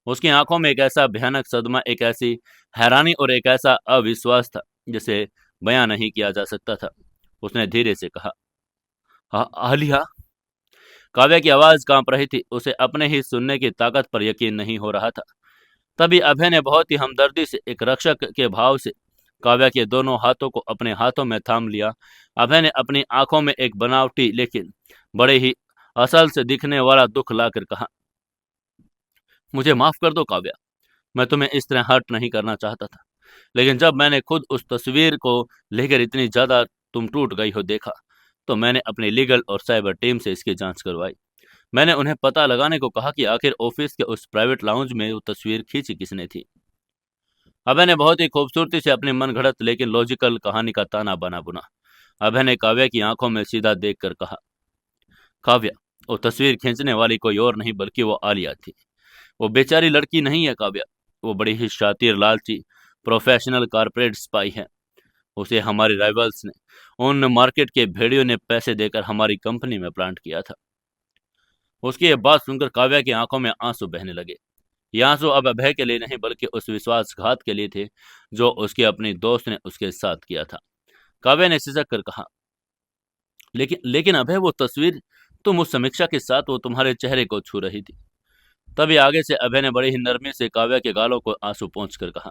उसकी आंखों में एक ऐसा भयानक सदमा, एक ऐसी हैरानी और एक ऐसा अविश्वास था जिसे बयां नहीं किया जा सकता था। उसने धीरे से कहा, आलिया। काव्या की आवाज कांप रही थी। उसे अपने ही सुनने की ताकत पर यकीन नहीं हो रहा था। तभी अभय ने बहुत ही हमदर्दी से, एक रक्षक के भाव से काव्या के दोनों हाथों को अपने हाथों में थाम लिया। अभय ने अपनी आंखों में एक बनावटी लेकिन बड़े ही असल से दिखने वाला दुख लाकर कहा, मुझे माफ कर दो काव्या। मैं तुम्हें इस तरह हर्ट नहीं करना चाहता था, लेकिन जब मैंने खुद उस तस्वीर को लेकर इतनी ज्यादा तुम टूट गई हो देखा, तो मैंने अपनी लीगल और साइबर टीम से इसकी जांच करवाई। मैंने उन्हें पता लगाने को कहा कि आखिर ऑफिस के उस प्राइवेट लाउंज में वो तस्वीर खींची किसने थी। अभय ने बहुत ही खूबसूरती से अपनी मनगढ़ंत लेकिन लॉजिकल कहानी का ताना बना बुना। अभय ने काव्या की आंखों में सीधा देखकर कहा, काव्या, वो तस्वीर खींचने वाली कोई और नहीं बल्कि वो आलिया थी। वो बेचारी लड़की नहीं है काव्या। वो बड़ी ही शातिर, लालची, प्रोफेशनल कारपोरेट स्पाई है। उसे हमारे राइवल्स ने, उन मार्केट के भेड़ियों ने पैसे देकर हमारी कंपनी में प्लांट किया था। उसकी ये बात सुनकर काव्या की आंखों में आंसू बहने लगे। ये आंसू अब अभय के लिए नहीं बल्कि उस विश्वासघात के लिए थे जो उसके अपनी दोस्त ने उसके साथ किया था। काव्या ने सिसक कर कहा, लेकिन लेकिन अभय, वो तस्वीर, तुम उस समीक्षा के साथ, वो तुम्हारे चेहरे को छू रही थी। तभी आगे से अभय ने बड़ी ही नरमी से काव्या के गालों को आंसू पोंछ कर कहा,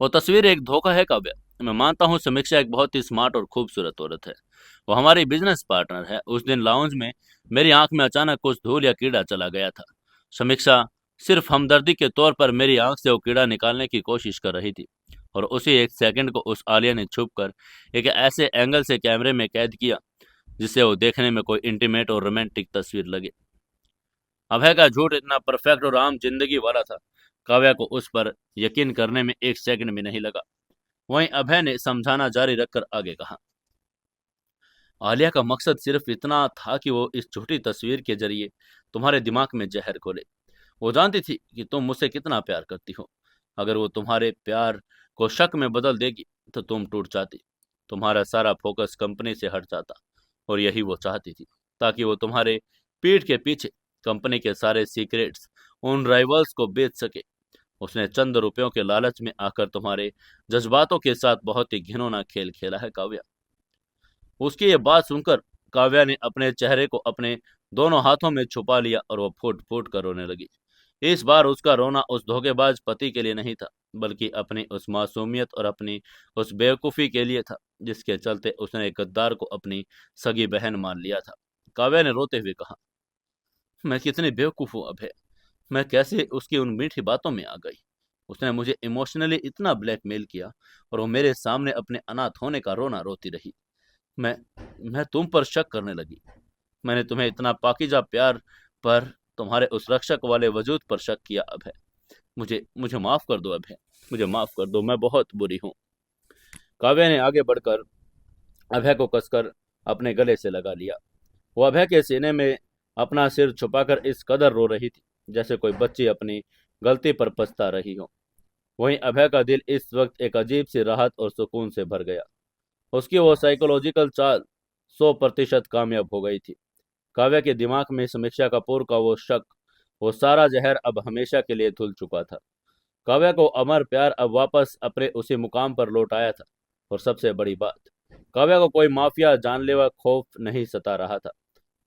वो तस्वीर एक धोखा है काव्या। मैं मानता हूँ समीक्षा एक बहुत ही स्मार्ट और खूबसूरत औरत है। वो हमारी बिजनेस पार्टनर है। उस दिन लाउंज में मेरी आंख में अचानक कुछ धूल या कीड़ा चला गया था। समीक्षा सिर्फ हमदर्दी के तौर पर मेरी आंख से वो कीड़ा निकालने की कोशिश कर रही थी और उसी एक सेकंड को उस आलिया ने छुप कर एक ऐसे एंगल से कैमरे में कैद किया जिससे वो देखने में कोई इंटीमेट और रोमांटिक तस्वीर लगे। अभय का झूठ इतना परफेक्ट और आम जिंदगी वाला था, काव्या को उस पर यकीन करने में एक सेकंड भी नहीं लगा। वहीं अभय ने समझाना जारी रखकर आगे कहा, आलिया का मकसद सिर्फ इतना था कि वो इस झूठी तस्वीर के जरिए तुम्हारे दिमाग में जहर घोले। वो जानती थी कि तुम मुझसे कितना प्यार करती हो। अगर वो तुम्हारे प्यार को शक में बदल देगी तो तुम टूट जाती। तुम्हारा सारा फोकस कंपनी से हट जाता और यही वो चाहती थी, ताकि वो तुम्हारे पीठ के पीछे कंपनी के सारे सीक्रेट्स उन राइवल्स को बेच सके उसने चंद रुपयों के लालच में आकर तुम्हारे जज्बातों के साथ बहुत ही घिनौना खेल खेला है काव्या। उसकी ये बात सुनकर काव्या ने अपने चेहरे को अपने दोनों हाथों में छुपा लिया और वो फूट फूट कर रोने लगी। इस बार उसका रोना उस धोखेबाज पति के लिए नहीं था, बल्कि अपनी उस मासूमियत और अपनी उस बेवकूफ़ी के लिए था, जिसके चलते उसने एक गद्दार को अपनी सगी बहन मान लिया था। काव्या ने रोते हुए कहा, मैं कितनी बेवकूफ़ हूँ अभय। मैं कैसे उसकी उन मीठी बातों में आ गई। उसने मुझे इमोशनली इतना ब्लैकमेल किया और वो मेरे सामने अपने अनाथ होने का रोना रोती रही। मैं मैं तुम पर शक करने लगी। मैंने तुम्हें इतना पाकीज़ा प्यार पर तुम्हारे उस रक्षक वाले वजूद पर शक किया अभय। मुझे मुझे माफ़ कर दो अभय, मुझे माफ़ कर दो, मैं बहुत बुरी हूँ। काव्या ने आगे बढ़कर अभय को कसकर अपने गले से लगा लिया। वो अभय के सीने में अपना सिर छुपाकर इस कदर रो रही थी, जैसे कोई बच्ची अपनी गलती पर पछता रही हो। वहीं अभय का दिल इस वक्त एक अजीब सी राहत और सुकून से भर गया। उसकी वो साइकोलॉजिकल चाल 100% कामयाब हो गई थी। काव्या के दिमाग में समीक्षा कपूर का वो शक, वो सारा जहर अब हमेशा के लिए धुल चुका था। काव्या को अमर प्यार अब वापस अपने उसी मुकाम पर लौट आया था। और सबसे बड़ी बात, काव्या को कोई माफिया जानलेवा खौफ नहीं सता रहा था।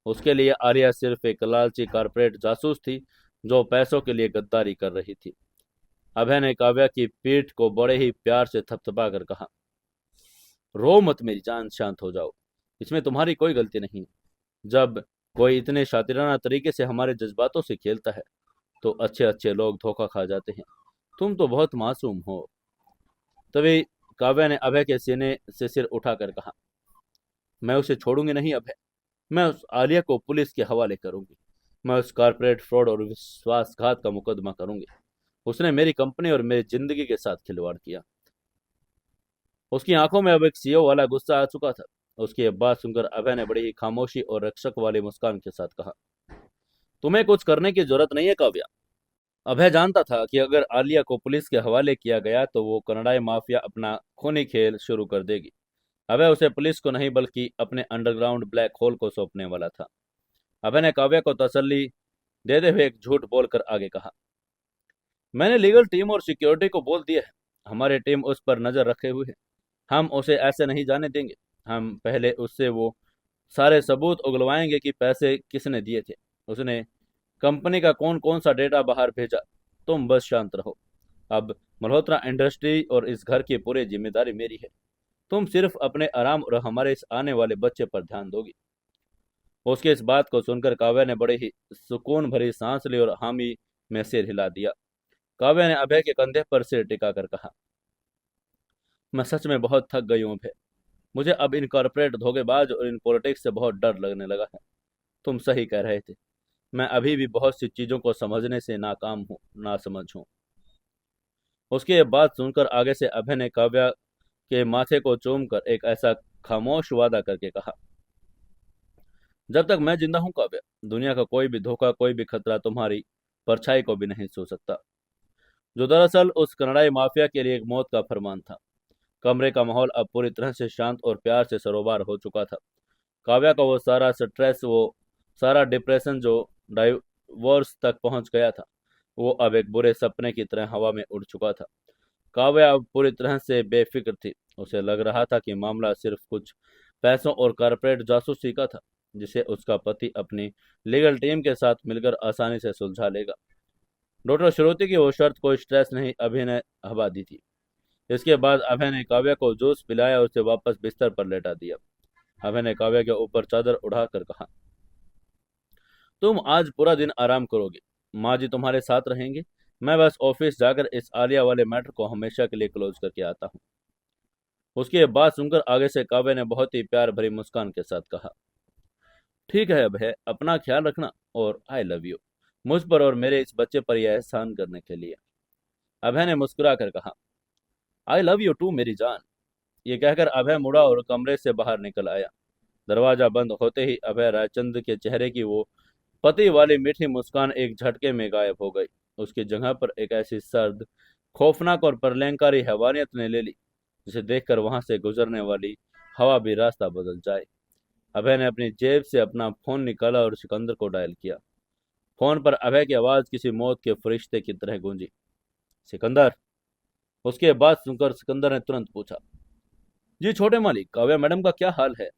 उसके लिए आर्या सिर्फ एक लालची कारपोरेट जासूस थी, जो पैसों के लिए गद्दारी कर रही थी। अभय ने काव्या की पीठ को बड़े ही प्यार से थपथपा कर कहा, रो मत मेरी जान, शांत हो जाओ। इसमें तुम्हारी कोई गलती नहीं। जब कोई इतने शातिराना तरीके से हमारे जज्बातों से खेलता है, तो अच्छे अच्छे लोग धोखा खा जाते हैं। तुम तो बहुत मासूम हो। तभी काव्या ने अभय के सीने से सिर उठाकर कहा, मैं उसे छोड़ूंगी नहीं अभय। मैं उस आलिया को पुलिस के हवाले करूंगी। मैं उस कारपोरेट फ्रॉड और विश्वासघात का मुकदमा करूंगी। उसने मेरी कंपनी और मेरी जिंदगी के साथ खिलवाड़ किया। उसकी आंखों में अब एक सीओ वाला गुस्सा आ चुका था। उसकी ये बात सुनकर अभय ने बड़ी ही खामोशी और रक्षक वाली मुस्कान के साथ कहा, तुम्हें कुछ करने की जरूरत नहीं है काव्या। अभय जानता था कि अगर आलिया को पुलिस के हवाले किया गया तो वो कनाडाई माफिया अपना खूनी खेल शुरू कर देगी। अभय उसे पुलिस को नहीं बल्कि अपने अंडरग्राउंड ब्लैक होल को सौंपने वाला था। अभय ने काव्या को तसल्ली देते हुए एक झूठ बोलकर आगे कहा, मैंने लीगल टीम और सिक्योरिटी को बोल दिया है। हमारी टीम उस पर नजर रखे हुए है। हम उसे ऐसे नहीं जाने देंगे। हम पहले उससे वो सारे सबूत उगलवाएंगे कि पैसे किसने दिए थे, उसने कंपनी का कौन कौन सा डेटा बाहर भेजा। तुम बस शांत रहो। अब मल्होत्रा इंडस्ट्री और इस घर की पूरी जिम्मेदारी मेरी है। तुम सिर्फ अपने आराम और हमारे इस आने वाले बच्चे पर ध्यान दोगी। उसके इस बात को सुनकर काव्या ने बड़े ही सुकून भरी सांस ली और हामी में सिर हिला दिया। काव्या ने अभय के कंधे पर सिर टिकाकर कहा, मैं सच में बहुत थक गई हूँ अभय। मुझे अब इन कॉर्पोरेट धोखेबाज और इन पॉलिटिक्स से बहुत डर लगने लगा है। तुम सही कह रहे थे। मैं अभी भी बहुत सी चीजों को समझने से नाकाम हूँ, ना समझ हूँ। उसकी ये बात सुनकर आगे से अभय ने काव्या के माथे को चूमकर एक ऐसा खामोश वादा करके कहा, जब तक मैं जिंदा हूं काव्या, दुनिया का कोई भी धोखा, कोई भी खतरा तुम्हारी परछाई को भी नहीं छू सकता। जो दरअसल उस कनाडाई माफिया के लिए एक मौत का फरमान था। कमरे का माहौल अब पूरी तरह से शांत और प्यार से सरोबार हो चुका था। काव्या का वो सारा स्ट्रेस, वो सारा डिप्रेशन जो डाइवोर्स तक पहुंच गया था, वो अब एक बुरे सपने की तरह हवा में उड़ चुका था। काव्या अब पूरी तरह से बेफिक्र थी। उसे लग रहा था कि मामला सिर्फ कुछ पैसों और कारपोरेट जासूसी का था, जिसे उसका पति अपनी लीगल टीम के साथ मिलकर आसानी से सुलझा लेगा। डॉक्टर श्रुति की वो शर्त कोई स्ट्रेस नहीं अभय ने हवा दी थी। इसके बाद अभय ने काव्या को जूस पिलाया और उसे वापस बिस्तर पर लेटा दिया। अभय ने काव्या के ऊपर चादर उड़ाकर कहा, तुम आज पूरा दिन आराम करोगे। माँ जी तुम्हारे साथ रहेंगे। मैं बस ऑफिस जाकर इस आलिया वाले मैटर को हमेशा के लिए क्लोज करके आता हूँ। उसकी ये बात सुनकर आगे से काव्या ने बहुत ही प्यार भरी मुस्कान के साथ कहा, ठीक है अभय, अपना ख्याल रखना और आई लव यू, मुझ पर और मेरे इस बच्चे पर यह एहसान करने के लिए। अभय ने मुस्कुरा कर कहा, आई लव यू टू मेरी जान। ये कहकर अभय मुड़ा और कमरे से बाहर निकल आया। दरवाजा बंद होते ही अभय रायचंद के चेहरे की वो पति वाली मीठी मुस्कान एक झटके में गायब हो गई। उसकी जगह पर एक ऐसी सर्द, खौफनाक और प्रलयंकारी हैवानियत ने ले ली, जिसे देखकर वहां से गुजरने वाली हवा भी रास्ता बदल जाए। अभय ने अपनी जेब से अपना फोन निकाला और सिकंदर को डायल किया। फोन पर अभय की आवाज किसी मौत के फरिश्ते की तरह गूंजी। सिकंदर। उसके बाद सुनकर सिकंदर ने तुरंत पूछा, जी छोटे मालिक, काव्या मैडम का क्या हाल है?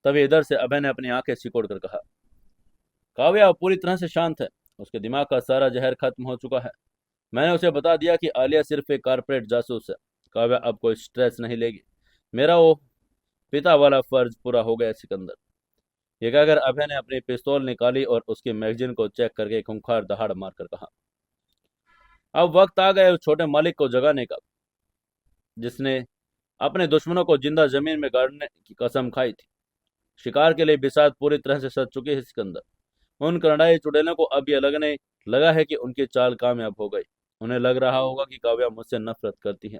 तभी इधर से अभय ने अपनी आंखें सिकोड़ कर कहा, काव्या अब पूरी तरह से शांत है। उसके दिमाग का सारा जहर खत्म हो चुका है। मैंने उसे बता दिया कि आलिया सिर्फ एक कारपोरेट जासूस है। काव्या अब कोई स्ट्रेस नहीं लेगी। मेरा वो पिता वाला फर्ज पूरा हो गया सिकंदर। ये कहकर अभय ने अपनी पिस्तौल निकाली और उसकी मैगजीन को चेक करके खूंखार दहाड़ मारकर कहा, अब वक्त आ गया उस छोटे मालिक को जगाने का, जिसने अपने दुश्मनों को जिंदा जमीन में गाड़ने की कसम खाई थी। शिकार के लिए बिसात पूरी तरह से सज चुकी है सिकंदर। उन कनाडाई चुड़ैलों को अब यह लगने लगा है कि उनकी चाल कामयाब हो गई। उन्हें लग रहा होगा कि काव्या मुझसे नफरत करती है।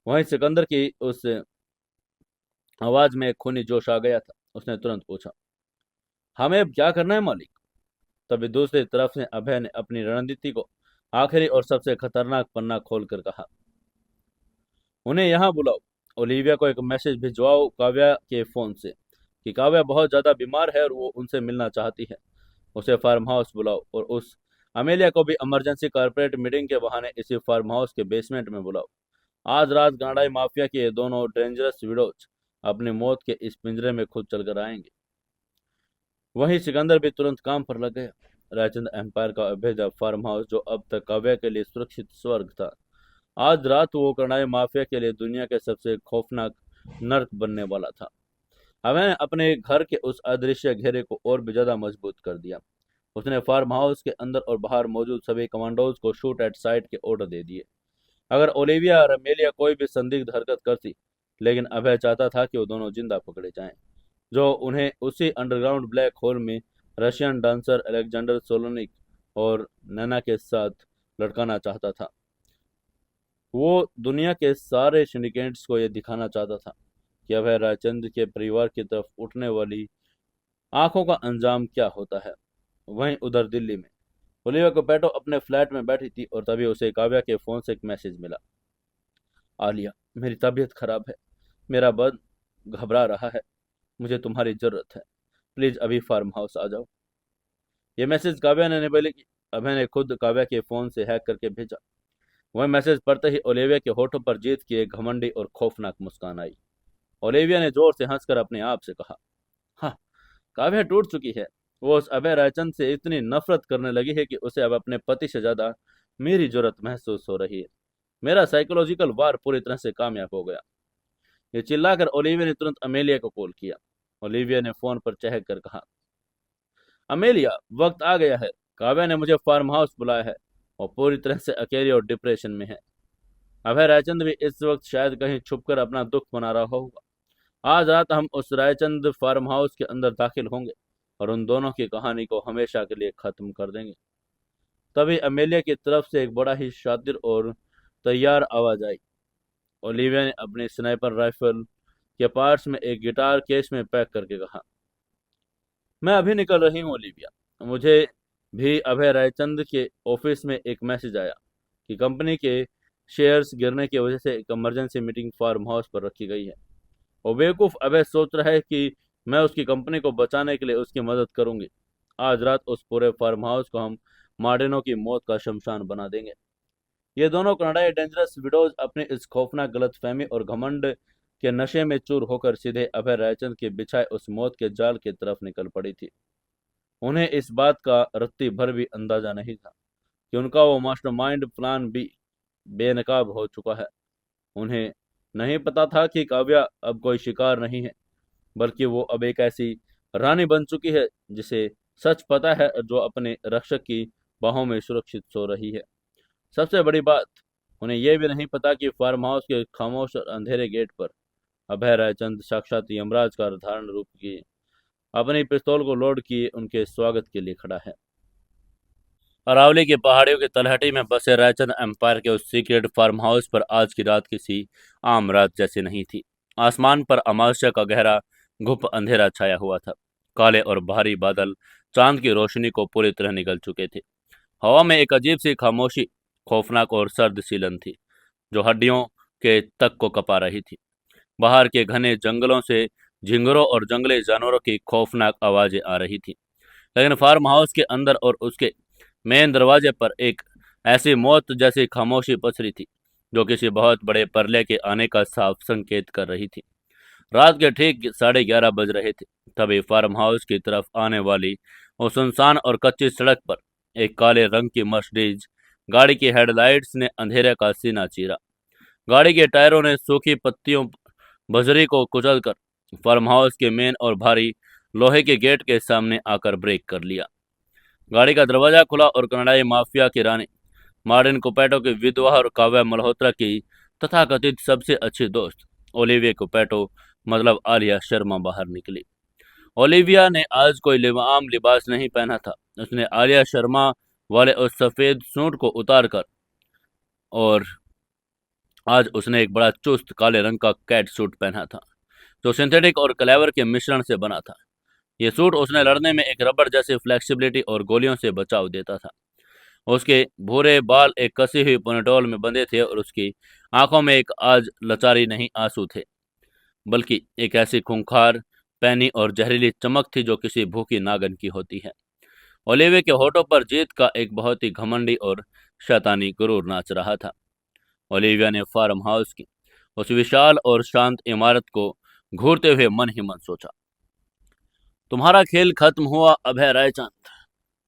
वहीं सिकंदर की उस आवाज में एक खूनी जोश आ गया था। उसने तुरंत पूछा, हमें अब क्या करना है मालिक? तभी दूसरी तरफ से अभय ने अपनी रणनीति को आखिरी और सबसे खतरनाक पन्ना खोलकर कहा, उन्हें यहाँ बुलाओ। ओलिविया को एक मैसेज भिजवाओ काव्या के फोन से कि काव्या बहुत ज्यादा बीमार है और वो उनसे मिलना चाहती है। उसे फार्म हाउस बुलाओ और उस अमेलिया को भी इमरजेंसी कारपोरेट मीटिंग के बहाने इसी फार्म हाउस के बेसमेंट में बुलाओ। आज रात गांडाई माफिया के ये दोनों डेंजरस विडोज अपनी मौत के इस पिंजरे में खुद चलकर आएंगे। वहीं सिकंदर भी तुरंत काम पर लग गया। रायचंद एम्पायर का अभेद्य फार्म हाउस, जो अब तक काव्या के लिए सुरक्षित स्वर्ग था, आज रात वो कनाडा माफिया के लिए दुनिया के सबसे खौफनाक नर्क बनने वाला था। हमें अपने घर के उस अदृश्य घेरे को और भी ज्यादा मजबूत कर दिया। उसने फार्म हाउस के अंदर और बाहर मौजूद सभी कमांडोज को शूट एट साइट के ऑर्डर दे दिए। अगर ओलिविया और अमेलिया कोई भी संदिग्ध हरकत करती, लेकिन अभय चाहता था कि वो दोनों जिंदा पकड़े जाएं, जो उन्हें उसी अंडरग्राउंड ब्लैक होल में रशियन डांसर अलेक्जेंडर सोलोनिक और नैना के साथ लटकाना चाहता था। वो दुनिया के सारे सिंडिकेट्स को यह दिखाना चाहता था कि अभय रायचंद के परिवार की तरफ उठने वाली आंखों का अंजाम क्या होता है। वहीं उधर दिल्ली में ओलिविया कोपेटो अपने फ्लैट में बैठी थी और तभी उसे काव्या के फोन से एक मैसेज मिला, आलिया, मेरी तबीयत खराब है, मेरा बद घबरा रहा है, मुझे तुम्हारी जरूरत है, प्लीज अभी फार्म हाउस आ जाओ। ये मैसेज काव्या ने बोले कि अभय ने खुद काव्या के फोन से हैक करके भेजा। वह मैसेज पढ़ते ही ओलिविया के होठों पर जीत की एक घमंडी और खौफनाक मुस्कान आई। ओलिविया ने जोर से हंसकर अपने आप से कहा, हाँ, काव्या टूट चुकी है। वो उस अभय रायचंद से इतनी नफरत करने लगी है कि उसे अब अपने पति से ज्यादा मेरी जरूरत महसूस हो रही है। मेरा साइकोलॉजिकल वार पूरी तरह से कामयाब हो गया। ये चिल्लाकर ओलिविया ने तुरंत अमेलिया को कॉल किया। ओलिविया ने फोन पर चहक कर कहा, अमेलिया, वक्त आ गया है। काव्या ने मुझे फार्म हाउस बुलाया है और पूरी तरह से अकेली और डिप्रेशन में है। अभय रायचंद भी इस वक्त शायद कहीं छुपकर अपना दुख मना रहा होगा। आज रात हम उस रायचंद फार्म हाउस के अंदर दाखिल होंगे और उन दोनों की कहानी को हमेशा के लिए खत्म कर देंगे। तभी अमेलिया की तरफ से एक बड़ा ही शातिर और तैयार आवाज आई। ओलिविया ने अपनी स्नाइपर राइफल के पार्ट्स में एक गिटार केस में पैक करके कहा, मैं अभी निकल रही हूँ ओलिविया। मुझे भी अभय रायचंद के ऑफिस में एक मैसेज आया कि कंपनी के शेयर्स गिरने की वजह से एक इमरजेंसी मीटिंग फार्म हाउस पर रखी गई है। और बेवकूफ अभय सोच रहा है कि मैं उसकी कंपनी को बचाने के लिए उसकी मदद करूंगी। आज रात उस पूरे फार्म हाउस को हम मार्टिनो की मौत का शमशान बना देंगे। ये दोनों कनाडाई डेंजरस विडोज अपनी इस खौफनाक गलतफहमी और घमंड के नशे में चूर होकर सीधे अभय रायचंद के बिछाए उस मौत के जाल की तरफ निकल पड़ी थी। उन्हें इस बात का रत्ती भर भी अंदाजा नहीं था कि उनका वो मास्टरमाइंड प्लान भी बेनकाब हो चुका है। उन्हें नहीं पता था कि काव्या अब कोई शिकार नहीं है, बल्कि वो अब एक ऐसी रानी बन चुकी है जिसे सच पता है, जो अपने रक्षक की बाहों में सुरक्षित सो रही है। सबसे बड़ी बात, उन्हें यह भी नहीं पता कि फार्म हाउस के खामोश और अंधेरे गेट पर अभय रायचंद साक्षात यमराज का धारण रूप किए अपनी पिस्तौल को लोड किए उनके स्वागत के लिए खड़ा है। अरावली की पहाड़ियों की तलहटी में बसे रायचंद एम्पायर के उस सीक्रेट फार्म हाउस पर आज की रात किसी आम रात जैसी नहीं थी। आसमान पर अमावस्या का गहरा घुप अंधेरा छाया हुआ था। काले और भारी बादल चांद की रोशनी को पूरी तरह निगल चुके थे। हवा में एक अजीब सी खामोशी, खौफनाक और सर्द सीलन थी, जो हड्डियों के तक को कपा रही थी। बाहर के घने जंगलों से झिंगुरों और जंगली जानवरों की खौफनाक आवाजें आ रही थी, लेकिन फार्म हाउस के अंदर और उसके मेन दरवाजे पर एक ऐसी मौत जैसी खामोशी पसरी थी जो किसी बहुत बड़े प्रलय के आने का साफ संकेत कर रही थी। रात के ठीक 11:30 बज रहे थे। तभी फार्म हाउस की तरफ आने वाली और सुनसान और कच्ची सड़क पर एक काले रंग की मर्सिडीज गाड़ी की हेडलाइट्स ने अंधेरे का सीना चीरा। गाड़ी के टायरों ने सूखी पत्तियों बजरी को कुचलकर फार्म हाउस के मेन और भारी लोहे के गेट के सामने आकर ब्रेक कर लिया। गाड़ी का दरवाजा खुला और कनाडाई माफिया की रानी मार्टिन कुपैटो की विधवा और काव्या मल्होत्रा की तथाकथित सबसे अच्छी दोस्त ओलिविया कुपैटो मतलब आलिया शर्मा बाहर निकली। ओलिविया ने आज कोई आम लिबास नहीं पहना था। उसने आलिया शर्मा वाले उस सफेद सूट को उतार कर और आज उसने एक बड़ा चुस्त काले रंग का कैट सूट पहना था जो सिंथेटिक और क्लेवर के मिश्रण से बना था। यह सूट उसने लड़ने में एक रबर जैसी फ्लेक्सिबिलिटी और गोलियों से बचाव देता था। उसके भूरे बाल एक कसी हुई पोनीटेल में बंधे थे और उसकी आंखों में एक आज लचारी नहीं आंसू थे, बल्कि एक ऐसी खूंखार पैनी और जहरीली चमक थी जो किसी भूखी नागन की होती है। ओलिविया के होठों पर जीत का एक बहुत ही घमंडी और शैतानी गुरूर नाच रहा था। ओलिविया ने फार्म हाउस की उस विशाल और शांत इमारत को घूरते हुए मन ही मन सोचा, तुम्हारा खेल खत्म हुआ अभय रायचंद।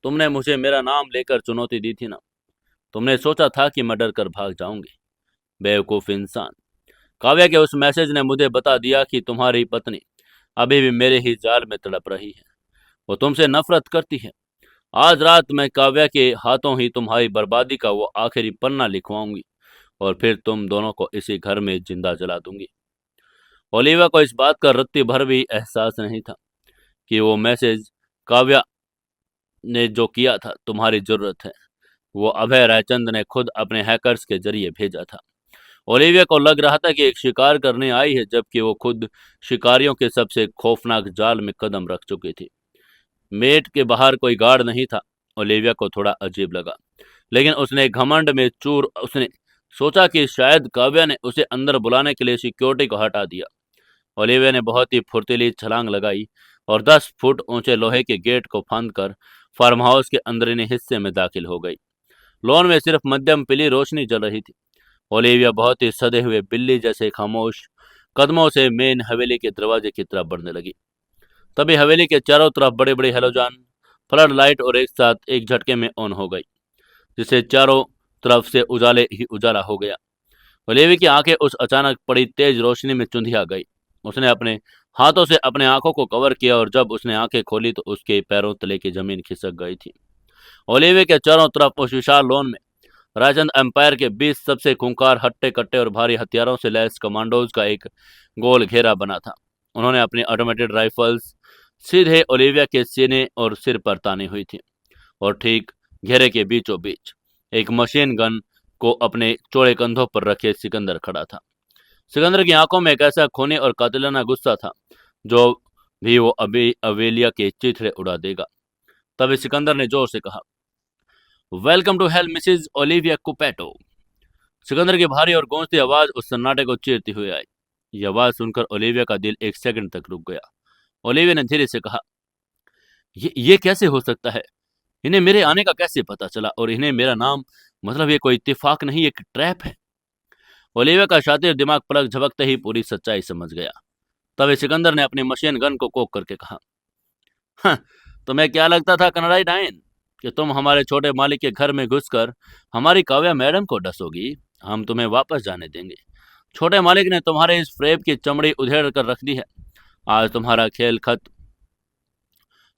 तुमने मुझे मेरा नाम लेकर चुनौती दी थी ना। तुमने सोचा था कि मैं डर कर भाग जाऊंगी। बेवकूफ इंसान। काव्या के उस मैसेज ने मुझे बता दिया कि तुम्हारी पत्नी अभी भी मेरे ही जाल में तड़प रही है। वो तुमसे नफरत करती है। आज रात मैं काव्या के हाथों ही तुम्हारी बर्बादी का वो आखिरी पन्ना लिखवाऊंगी और फिर तुम दोनों को इसी घर में जिंदा जला दूंगी। ओलिविया को इस बात का रत्ती भर भी एहसास नहीं था कि वो मैसेज काव्या ने जो किया था तुम्हारी जरूरत है वो अभय रायचंद ने खुद अपने हैकर्स के जरिए भेजा था। ओलिविया को लग रहा था कि एक शिकार करने आई है, जबकि वो खुद शिकारियों के सबसे खौफनाक जाल में कदम रख चुकी थी। मेट के बाहर कोई गार्ड नहीं था। ओलिविया को थोड़ा अजीब लगा, लेकिन उसने सोचा कि शायद काव्या ने उसे अंदर बुलाने के लिए सिक्योरिटी को हटा दिया। ओलिविया ने बहुत ही फुर्तीली छलांग लगाई और 10 फुट ऊंचे लोहे के गेट को फांदकर फार्म हाउस के अंदरूनी हिस्से में दाखिल हो गई। लॉन में सिर्फ मध्यम पीली रोशनी जल रही थी। ओलिविया बहुत ही सदे हुए बिल्ली जैसे खामोश कदमों से मेन हवेली के दरवाजे की तरफ बढ़ने लगी। तभी हवेली के चारों तरफ बड़े बड़े हेलोजन फ्लड लाइट और एक साथ एक झटके में ऑन हो गई, जिससे चारों तरफ से उजाले ही उजाला हो गया। ओलिविया की आंखें उस अचानक पड़ी तेज रोशनी में चुंधिया गई। उसने अपने हाथों से अपने आंखों को कवर किया और जब उसने आंखें खोली तो उसके पैरों तले की जमीन खिसक गई थी। ओलिविया के चारों तरफ उस विशाल लॉन में राजन एम्पायर के 20 सबसे खूंखार हट्टे कट्टे और भारी हथियारों से लैस कमांडोज का एक गोल घेरा बना था। उन्होंने अपनी ऑटोमेटेड राइफल्स सीधे ओलिविया के सीने और सिर पर तानी हुई थी और ठीक घेरे के बीचों बीच एक मशीन गन को अपने चौड़े कंधों पर रखे सिकंदर खड़ा था। सिकंदर की आंखों में एक ऐसा खूनी और कातिलाना गुस्सा था जो भी वो अभी अवेलिया के चिथड़े उड़ा देगा। तभी सिकंदर ने जोर से कहा, welcome to hell Mrs Olivia कुपैटो। सिकंदर की भारी और गूंजती आवाज उस सन्नाटे को चीरती हुई आई। यह आवाज सुनकर ओलिविया का दिल एक सेकंड तक रुक गया। ओलिविया ने धीरे से कहा, ये कैसे हो सकता है? इन्हें मेरे आने का कैसे पता चला? और इन्हें मेरा नाम मतलब ये कोई इत्तेफाक नहीं, एक ट्रैप है। ओलिविया का शातिर दिमाग पलक झपकते ही पूरी सच्चाई समझ गया। तभी सिकंदर ने अपनी मशीन गन को कोक करके कहा, हाँ, तुम्हें क्या लगता था कनाडाई डायन कि तुम हमारे छोटे मालिक के घर में घुसकर हमारी काव्या मैडम को डसोगी? हम तुम्हें वापस जाने देंगे। छोटे मालिक ने तुम्हारे इस फ्रेब की चमड़ी उधेड़ कर रख दी है। आज तुम्हारा खेल खत्म।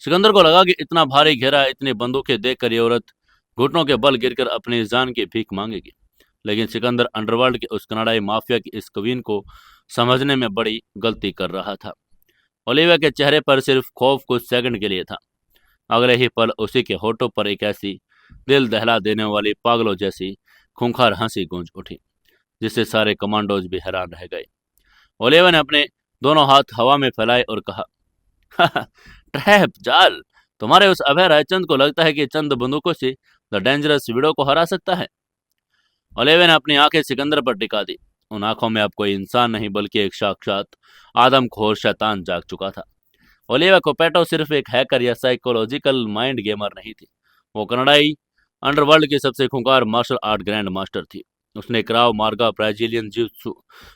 सिकंदर को लगा कि इतना भारी घेरा, इतनी बंदूकें देखकर ये औरत घुटनों के बल गिरकर अपनी जान की भीख मांगेगी। लेकिन सिकंदर अंडरवर्ल्ड के उस कनाडाई माफिया की इस कवीन को समझने में बड़ी गलती कर रहा था। ओलिविया के चेहरे पर सिर्फ खौफ कुछ सेकंड के लिए था। अगले ही पल उसी के होठों पर एक ऐसी दिल दहला देने वाली पागलों जैसी खूंखार हंसी गूंज उठी जिससे सारे कमांडोज भी हैरान रह गए। ओलिविया ने अपने दोनों हाथ हवा में फैलाए और कहा, ट्रैप, जाल। तुम्हारे उस अभय रायचंद को लगता है कि चंद बंदूकों से द डेंजरस विडो को हरा सकता है? ओलिविया ने अपनी आंखें सिकंदर पर टिका दी। उन आंखों में अब कोई इंसान नहीं बल्कि एक साक्षात आदमखोर शैतान जाग चुका था। ओलिविया कुपैटो सिर्फ एक हैकर या साइकोलॉजिकल माइंड गेमर नहीं थी। वो कनाडाई अंडरवर्ल्ड की सबसे खूंखार मार्शल आर्ट ग्रैंड मास्टर थी। उसने क्राव मार्गा, ब्राजीलियन जित्सु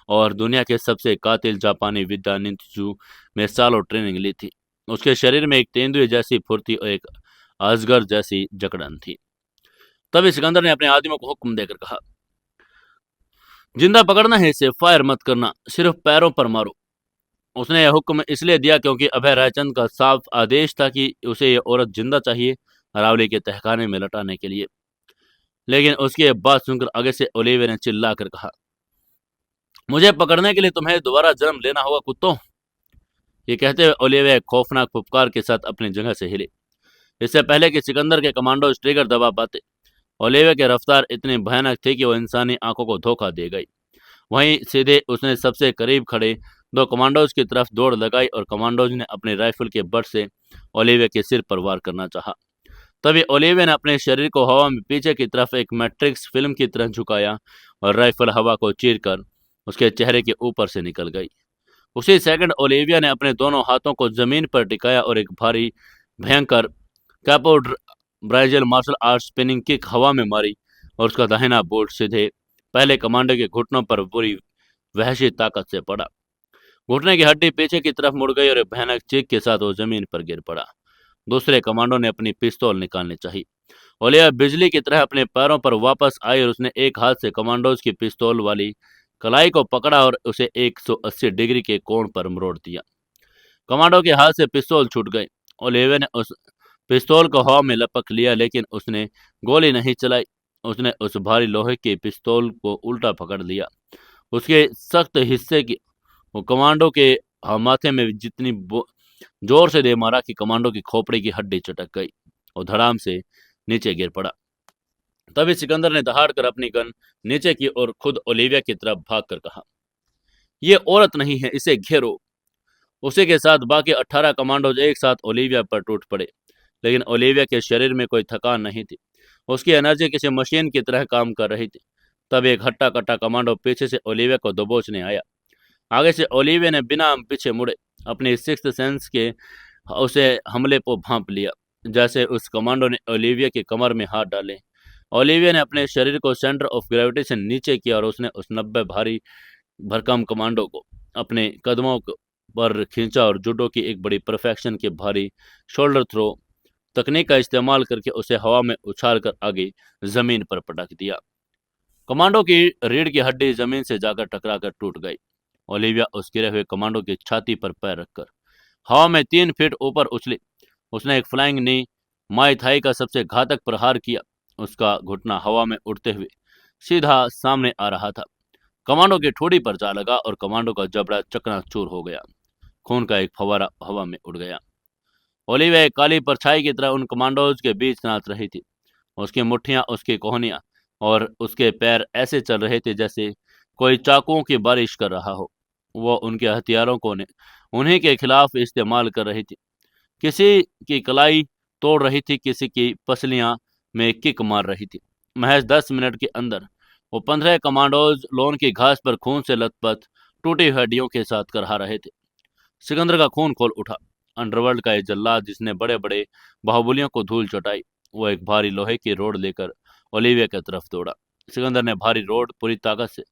और दुनिया के सबसे कातिल जापानी विद्या निंजू में सालों ट्रेनिंग ली थी। उसके शरीर में एक तेंदुए जैसी फुर्ती और एक अजगर जैसी जकड़न थी। तभी सिकंदर ने अपने आदमियों को हुक्म देकर कहा, जिंदा पकड़ना है इसे, फायर मत करना, सिर्फ पैरों पर मारो। उसने यह हुक्म इसलिए दिया क्योंकि अभय रायचंद का साफ आदेश था कि उसे यह औरत जिंदा चाहिए रावली के तहखाने में लटाने के लिए। लेकिन उसकी यह बात सुनकर आगे से ओलिविया ने चिल्ला कर कहा, मुझे पकड़ने के लिए तुम्हें दोबारा जन्म लेना होगा कुत्तों। ये कहते हुए ओलिविया एक खौफनाक फुफकार के साथ अपनी जगह से हिले। इससे पहले कि सिकंदर के कमांडो ट्रिगर दबा पाते, ओलिविया की रफ्तार इतनी भयानक थी कि वो इंसानी आंखों को धोखा दे गई। वहीं सीधे उसने सबसे करीब खड़े दो कमांडोज की तरफ दौड़ लगाई और कमांडोज ने अपने राइफल के बट से ओलिविया के सिर पर वार करना चाहा। तभी ओलिविया ने अपने शरीर को हवा में पीछे की तरफ एक मैट्रिक्स फिल्म की तरह झुकाया और राइफल हवा को चीरकर उसके चेहरे के ऊपर से निकल गई। उसी सेकंड ओलिविया ने अपने दोनों हाथों को जमीन पर टिकाया और एक भारी भयंकर कैपो Brazil martial art spinning kick हवा में मारी और उसका दाहिना बूट सीधे पहले कमांडो के घुटनों पर पूरी वहशी ताकत से पड़ा। घुटने की हड्डी पीछे की तरफ मुड़ गई और एक भयानक चीख के साथ वो जमीन पर गिर पड़ा। दूसरे कमांडो ने अपनी पिस्तौल निकालनी चाहिए। ओलिया बिजली की तरह अपने पैरों पर वापस आई और उसने एक हाथ से कमांडोज की पिस्तौल वाली कलाई को पकड़ा और उसे 180 डिग्री के कोण पर मरोड़ दिया। कमांडो के हाथ से पिस्तौल छूट गई। ओलिविया ने उस पिस्तौल को हवा में लपक लिया, लेकिन उसने गोली नहीं चलाई। उसने उस भारी लोहे की पिस्तौल को उल्टा पकड़ लिया। उसके सख्त हिस्से की वो कमांडो के माथे में जितनी जोर से दे मारा कि कमांडो की खोपड़ी की हड्डी चटक गई और धड़ाम से नीचे गिर पड़ा। तभी सिकंदर ने दहाड़ कर अपनी गन नीचे की और खुद ओलिविया की तरफ भाग कर कहा, ये औरत नहीं है, इसे घेरो। उसी के साथ बाकी 18 कमांडोज एक साथ ओलिविया पर टूट पड़े, लेकिन ओलिविया के शरीर में कोई थकान नहीं थी। उसकी एनर्जी किसी मशीन की तरह काम कर रही थी। तब एक हट्टा कट्टा कमांडो पीछे से ओलिविया को दबोचने आया। आगे से ओलिविया ने बिना पीछे मुड़े अपनी सिक्स्थ सेंस के उसे हमले को भांप लिया। जैसे उस कमांडो ने ओलिविया की कमर में हाथ डाले, ओलिविया ने अपने शरीर को सेंटर ऑफ ग्रेविटी से नीचे किया और उसने उस 90 भारी भरकम कमांडो को अपने कदमों पर खींचा और जूडो की एक बड़ी परफेक्शन के भारी शोल्डर थ्रो तकनीक का इस्तेमाल करके उसे हवा में उछाल कर आगे जमीन पर पटक दिया। कमांडो की रीढ़ की हड्डी जमीन से जाकर टकराकर टूट गई। ओलिविया उस गिरे हुए कमांडो की छाती पर पैर रखकर हवा में 3 फीट ऊपर उछली। उसने एक फ्लाइंग नी माई थाई का सबसे घातक प्रहार किया। उसका घुटना हवा में उड़ते हुए सीधा सामने आ रहा था। कमांडो की ठोड़ी पर जा लगा और कमांडो का जबड़ा चकनाचूर हो गया। खून का एक फव्वारा हवा में उड़ गया। ओलिविया एक काली परछाई की तरह उन कमांडोज के बीच नाच रही थी। उसकी मुट्ठियां, उसकी कोहनियां और उसके पैर ऐसे चल रहे थे जैसे कोई चाकुओं की बारिश कर रहा हो। वो उनके हथियारों को उन्हीं के खिलाफ इस्तेमाल कर रही थी। किसी की कलाई तोड़ रही थी, किसी की पसलियां में किक मार रही थी। महज 10 मिनट के अंदर वो 15 कमांडोज लोन की घास पर खून से लथपथ टूटी हड्डियों के साथ करहा रहे थे। सिकंदर का खून खोल उठा। अंडरवर्ल्ड का एक जल्लाद जिसने बड़े बड़े बाहुबलियों को धूल चटाई, वो एक भारी लोहे की रोड लेकर ओलिविया की तरफ दौड़ा। सिकंदर ने भारी रोड पूरी ताकत से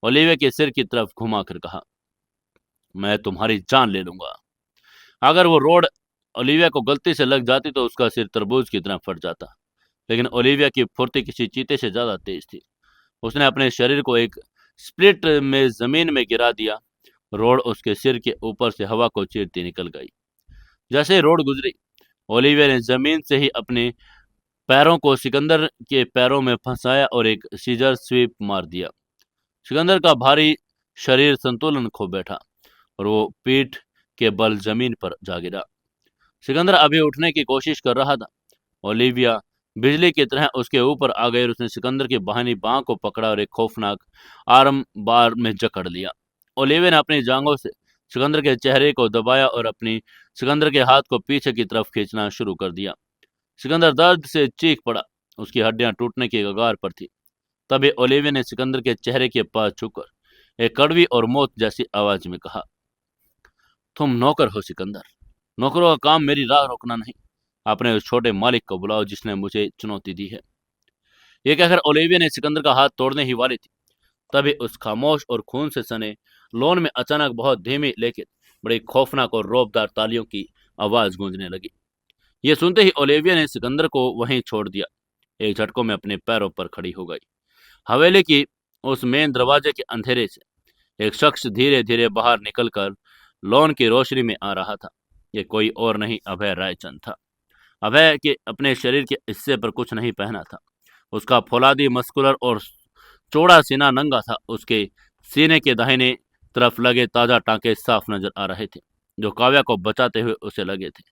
ओलिविया के सिर की तरफ घुमा कर कहा, मैं तुम्हारी जान ले लूंगा। अगर वो रोड ओलिविया को गलती से लग जाती तो उसका सिर तरबूज की तरह फट जाता, लेकिन ओलिविया की फुर्ती किसी चीते से ज्यादा तेज थी। उसने अपने शरीर को एक स्प्लिट में जमीन में गिरा दिया। रोड उसके सिर के ऊपर से हवा को चीरती निकल गई। जैसे रोड गुजरी, ओलिविया ने जमीन से ही अपने पैरों को सिकंदर के पैरों में फंसाया और एक सीजर स्वीप मार दिया। सिकंदर का भारी शरीर संतुलन खो बैठा और वो पीठ के बल जमीन पर जा गिरा। सिकंदर अभी उठने की कोशिश कर रहा था। ओलिविया बिजली की तरह उसके ऊपर आ गई और उसने सिकंदर की बाहिनी बांह को पकड़ा और एक खौफनाक आर्म बार में जकड़ लिया। ओलिविया ने अपनी जांघों से सिकंदर के चेहरे को दबाया और अपनी सिकंदर के हाथ को पीछे की तरफ खींचना शुरू कर दिया। सिकंदर दर्द से चीख पड़ा। उसकी हड्डियां टूटने की कगार पर थी। तभी ओलिविया ने सिकंदर के चेहरे के पास छूकर एक कड़वी और मौत जैसी आवाज में कहा, तुम नौकर हो सिकंदर। नौकरों का काम मेरी राह रोकना नहीं। अपने उस छोटे मालिक को बुलाओ जिसने मुझे चुनौती दी है। ये कहकर ओलिविया ने सिकंदर का हाथ तोड़ने ही वाली थी, तभी उस खामोश और खून से सने लॉन में अचानक बहुत धीमी लेकिन बड़ी खौफनाक और रौबदार तालियों की आवाज गूंजने लगी। ये सुनते ही ओलिविया ने सिकंदर को वहीं छोड़ दिया, एक झटकों में अपने पैरों पर खड़ी हो गई। हवेली की उस मेन दरवाजे के अंधेरे से एक शख्स धीरे धीरे बाहर निकलकर लॉन की रोशनी में आ रहा था। ये कोई और नहीं, अभय रायचंद था। अभय के अपने शरीर के हिस्से पर कुछ नहीं पहना था। उसका फौलादी मस्कुलर और चौड़ा सीना नंगा था। उसके सीने के दाहिने तरफ लगे ताजा टांके साफ नजर आ रहे थे, जो काव्या को बचाते हुए उसे लगे थे।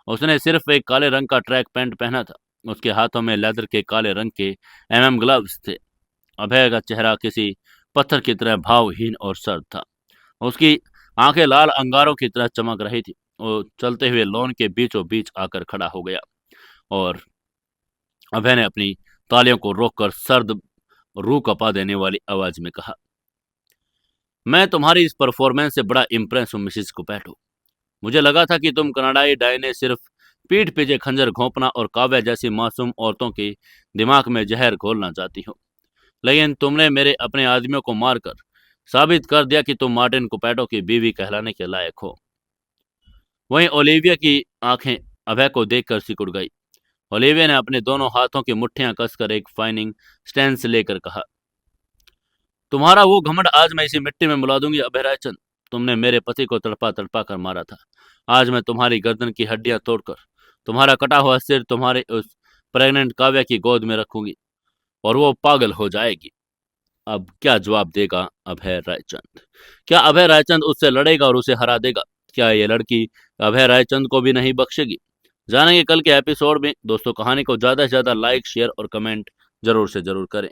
उसने सिर्फ एक काले रंग का ट्रैक पैंट पहना था। उसके हाथों में लेदर के काले रंग के ग्लव्स थे। अभय का चेहरा किसी पत्थर की तरह भावहीन और सर्द था। उसकी आंखें लाल अंगारों की तरह चमक रही थी। वो चलते हुए लॉन के बीचों बीच आकर खड़ा हो गया और अभय ने अपनी तालियों को रोककर सर्द रूह कपा देने वाली आवाज में कहा, मैं तुम्हारी इस परफॉर्मेंस से बड़ा इम्प्रेस हूँ मिसिस कुपैटो। मुझे लगा था कि तुम कनाडाई डायने सिर्फ पीठ पीछे खंजर घोंपना और काव्या जैसी मासूम औरतों के दिमाग में जहर घोलना चाहती हो, लेकिन तुमने मेरे अपने आदमियों को मारकर साबित कर दिया कि तुम मार्टिन कुपैटो की बीवी कहलाने के लायक हो। वहीं ओलिविया की आंखें अभय को देखकर सिकुड़ गई। ओलिविया ने अपने दोनों हाथों की मुट्ठियां कसकर एक फाइनिंग स्टैंस लेकर कहा, तुम्हारा वो घमंड आज मैं इसी मिट्टी में मिला दूंगी अभय रायचंद। तुमने मेरे पति को तड़पा तड़पा कर मारा था। आज मैं तुम्हारी गर्दन की हड्डियां तोड़कर तुम्हारा कटा हुआ सिर तुम्हारे उस प्रेग्नेंट काव्या की गोद में रखूंगी और वो पागल हो जाएगी। अब क्या जवाब देगा अभय रायचंद? क्या अभय रायचंद उससे लड़ेगा और उसे हरा देगा? क्या ये लड़की अभय रायचंद को भी नहीं बख्शेगी? जानेंगे कल के एपिसोड में। दोस्तों, कहानी को ज्यादा से ज्यादा लाइक, शेयर और कमेंट जरूर से जरूर करें।